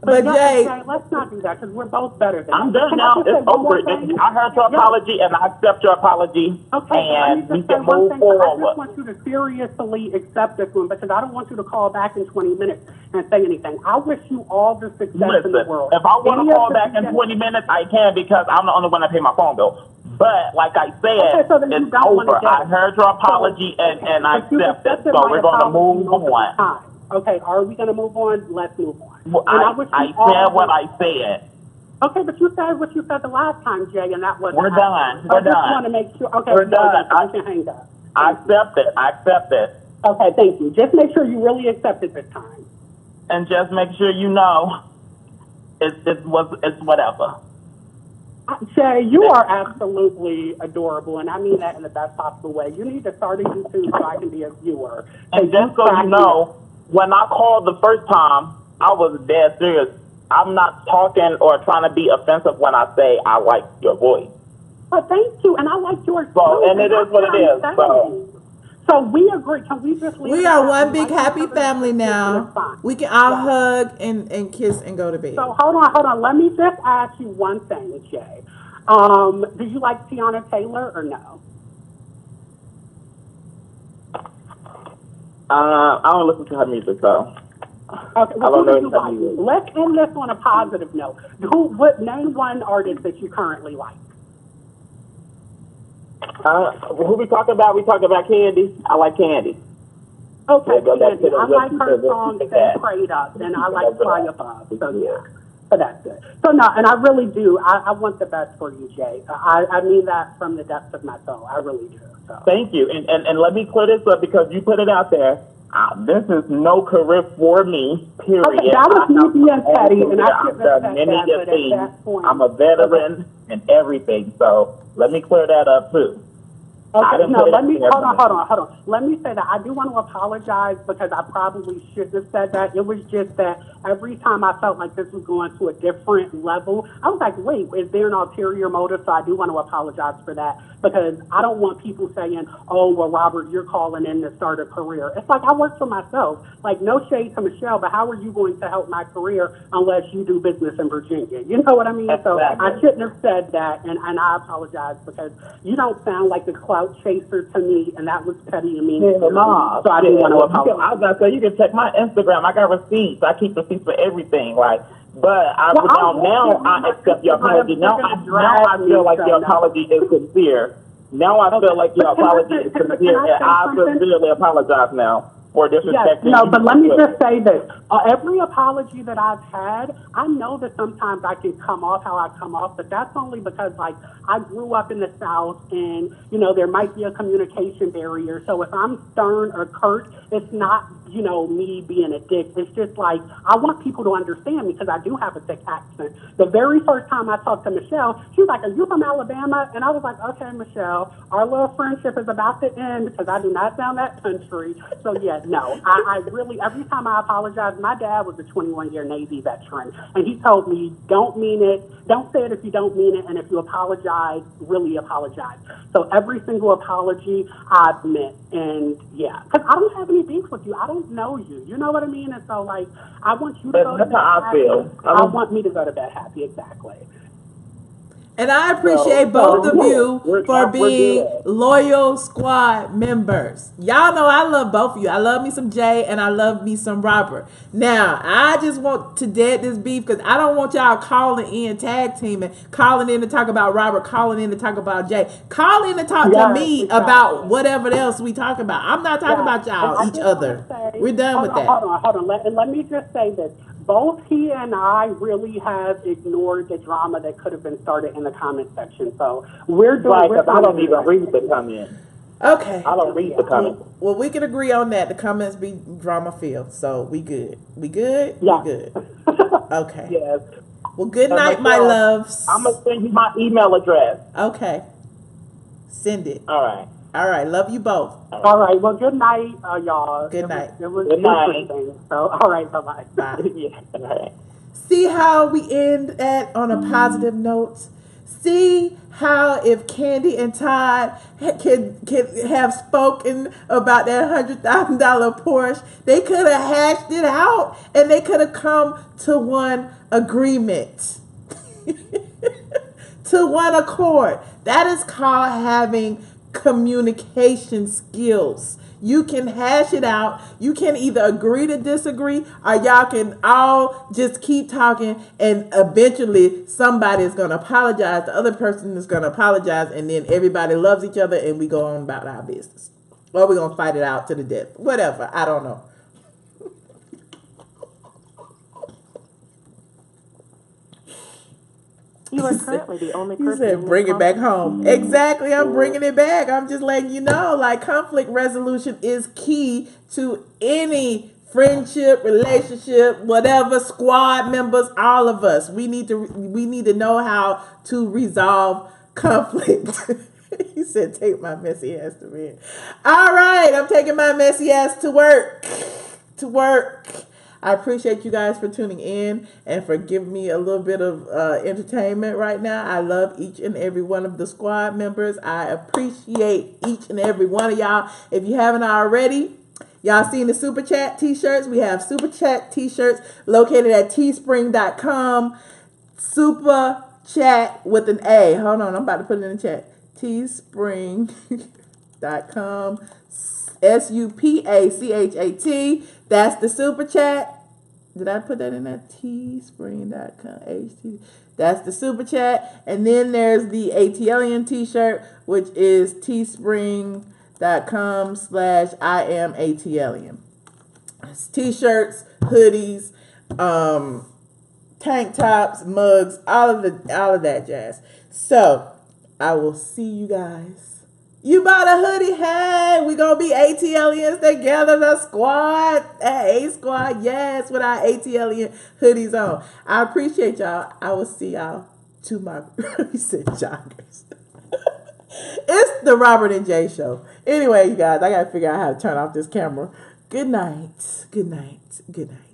Speaker 5: But Jay, let's not do that because we're both better than
Speaker 9: I'm done now. It's over. I heard your apology and I accept your apology.
Speaker 5: Okay,
Speaker 9: and we can move forward.
Speaker 5: I just want you to seriously accept this one because I don't want you to call back in 20 minutes and say anything. I wish you all the success in the world.
Speaker 9: If I want to call back in 20 minutes, I can because I'm the only one that pay my phone bill. But like I said, it's over. I heard your apology and I accept it. So we're going to move on.
Speaker 5: Okay, are we going to move on? Let's move on.
Speaker 9: Well, I said what I said.
Speaker 5: Okay, but you said what you said the last time, Jay, and that was...
Speaker 9: We're done.
Speaker 5: I just want to make sure... Okay,
Speaker 9: we're done.
Speaker 5: I can hang up.
Speaker 9: I accept it.
Speaker 5: Okay, thank you. Just make sure you really accept it this time.
Speaker 9: And just make sure you know it's whatever.
Speaker 5: Jay, you are absolutely adorable, and I mean that in the best possible way. You need to start a YouTube so I can be a viewer.
Speaker 9: And just so you know, when I called the first time, I was dead serious. I'm not talking or trying to be offensive when I say I like your voice.
Speaker 5: But thank you, and I like yours too.
Speaker 9: And it is what it is.
Speaker 5: So we agree. Can we just leave?
Speaker 1: We are one big happy family now. We can all hug and kiss and go to bed.
Speaker 5: So hold on. Let me just ask you one thing, Jay. Do you like Tiana Taylor or no?
Speaker 9: I don't listen to her music, so.
Speaker 5: Okay, well, who do you like? Let's end this on a positive note. Name one artist that you currently like.
Speaker 9: Who we talking about? We talking about Kandi. I like Kandi.
Speaker 5: Okay, Kandi. I like her song "Stay Prayed Up," and I like "Fly Above." So yeah, so that's good. So no, and I really do. I want the best for you, Jay. I mean that from the depths of my soul. I really do. So.
Speaker 9: Thank you, and let me clear this up because you put it out there. This is no career for me, period.
Speaker 5: Okay, that was me being petty, and I shouldn't have said that, but at that point...
Speaker 9: I'm a veteran and everything, so let me clear that up, too.
Speaker 5: Okay, no, let me, hold on,
Speaker 9: hold
Speaker 5: hold on. Let me say that I do want to apologize because I probably shouldn't have said that. It was just that every time I felt like this was going to a different level, I was like, wait, is there an ulterior motive? So I do want to apologize for that because I don't want people saying, oh, well, Robert, you're calling in to start a career. It's like I work for myself. Like, no shade to Michelle, but how are you going to help my career unless you do business in Virginia? You know what I mean? So I shouldn't have said that, and I apologize because you don't sound like the clout chaser to me, and that was petty and mean.
Speaker 9: Nah,
Speaker 5: so I didn't want to apologize.
Speaker 9: I was gonna say you can check my Instagram. I got receipts. I keep receipts for everything. Like, but now I accept your apology. Now I feel like your apology is sincere. Now I feel like your apology is sincere, and I sincerely apologize now for disrespecting.
Speaker 5: Yes, no, but let me just say this. Every apology that I've had, I know that sometimes I can come off how I come off, but that's only because, like, I grew up in the South and, you know, there might be a communication barrier. So if I'm stern or curt, it's not, you know, me being a dick. It's just like, I want people to understand me because I do have a thick accent. The very first time I talked to Michelle, she was like, are you from Alabama? And I was like, okay, Michelle, our little friendship is about to end because I do not sound that country. So, yeah, no, I really, every time I apologize, my dad was a 21-year Navy veteran, and he told me, don't mean it, don't say it if you don't mean it, and if you apologize, really apologize. So every single apology I've meant, and yeah, because I don't have any beef with you. I don't know you. You know what I mean? And so, like, I want you to go to bed happy. I want me to go to bed happy, exactly.
Speaker 1: And I appreciate both of you for being loyal squad members. Y'all know I love both of you. I love me some Jay and I love me some Robert. Now, I just want to dead this beef because I don't want y'all calling in, tag teaming, calling in to talk about Robert, calling in to talk about Jay. Call in to talk to me about whatever else we talk about. I'm not talking about y'all, each other. We're done with that.
Speaker 5: Hold on. Let me just say this. Both he and I really have ignored the drama that could have been started in the comment section. So we're doing.
Speaker 9: Right, because I don't even read the comments.
Speaker 1: Okay.
Speaker 9: I don't read the comments.
Speaker 1: Well, we can agree on that. The comments be drama filled, so we good. We good?
Speaker 5: Yeah.
Speaker 1: We good. Okay.
Speaker 9: Yes.
Speaker 1: Well, good night, my loves.
Speaker 9: I'm going to send you my email address.
Speaker 1: Okay. Send it.
Speaker 9: All right.
Speaker 1: All right. Love you both.
Speaker 5: All right. Well, good night, y'all.
Speaker 1: Good night.
Speaker 5: It was
Speaker 9: good night.
Speaker 5: interesting. So, all right. Bye-bye.
Speaker 1: Bye.
Speaker 9: Yeah. All right.
Speaker 1: See how we end on a positive note? See how if Kandi and Todd can have spoken about that $100,000 Porsche, they could have hashed it out and they could have come to one agreement, to one accord. That is called having communication skills. You can hash it out. You can either agree to disagree, or y'all can all just keep talking, and eventually somebody is going to apologize. The other person is going to apologize, and then everybody loves each other, and we go on about our business. Or we're going to fight it out to the death. Whatever. I don't know.
Speaker 2: You are currently the only person.
Speaker 1: You said bring it back home. Exactly, I'm bringing it back. I'm just letting you know, like, conflict resolution is key to any friendship, relationship, whatever, squad members, all of us. We need to know how to resolve conflict. He said, take my messy ass to bed. All right, I'm taking my messy ass to work. To work. I appreciate you guys for tuning in and for giving me a little bit of entertainment right now. I love each and every one of the squad members. I appreciate each and every one of y'all. If you haven't already, y'all seen the Super Chat t-shirts? We have Super Chat t-shirts located at teespring.com. Super Chat with an A. Hold on, I'm about to put it in the chat. teespring.com. SUPACHAT. That's the Super Chat. Did I put that in there? Teespring.com. That's the Super Chat. And then there's the ATLien t-shirt, which is teespring.com/IamATLien. It's t-shirts, hoodies, tank tops, mugs, all of that jazz. So I will see you guys. You bought a hoodie? Hey, we gonna be ATLiens together, the squad. Hey, squad, yes, with our ATLien hoodies on. I appreciate y'all. I will see y'all tomorrow. He said joggers. It's The Robert and Jay Show. Anyway, you guys, I gotta figure out how to turn off this camera. Good night. Good night. Good night.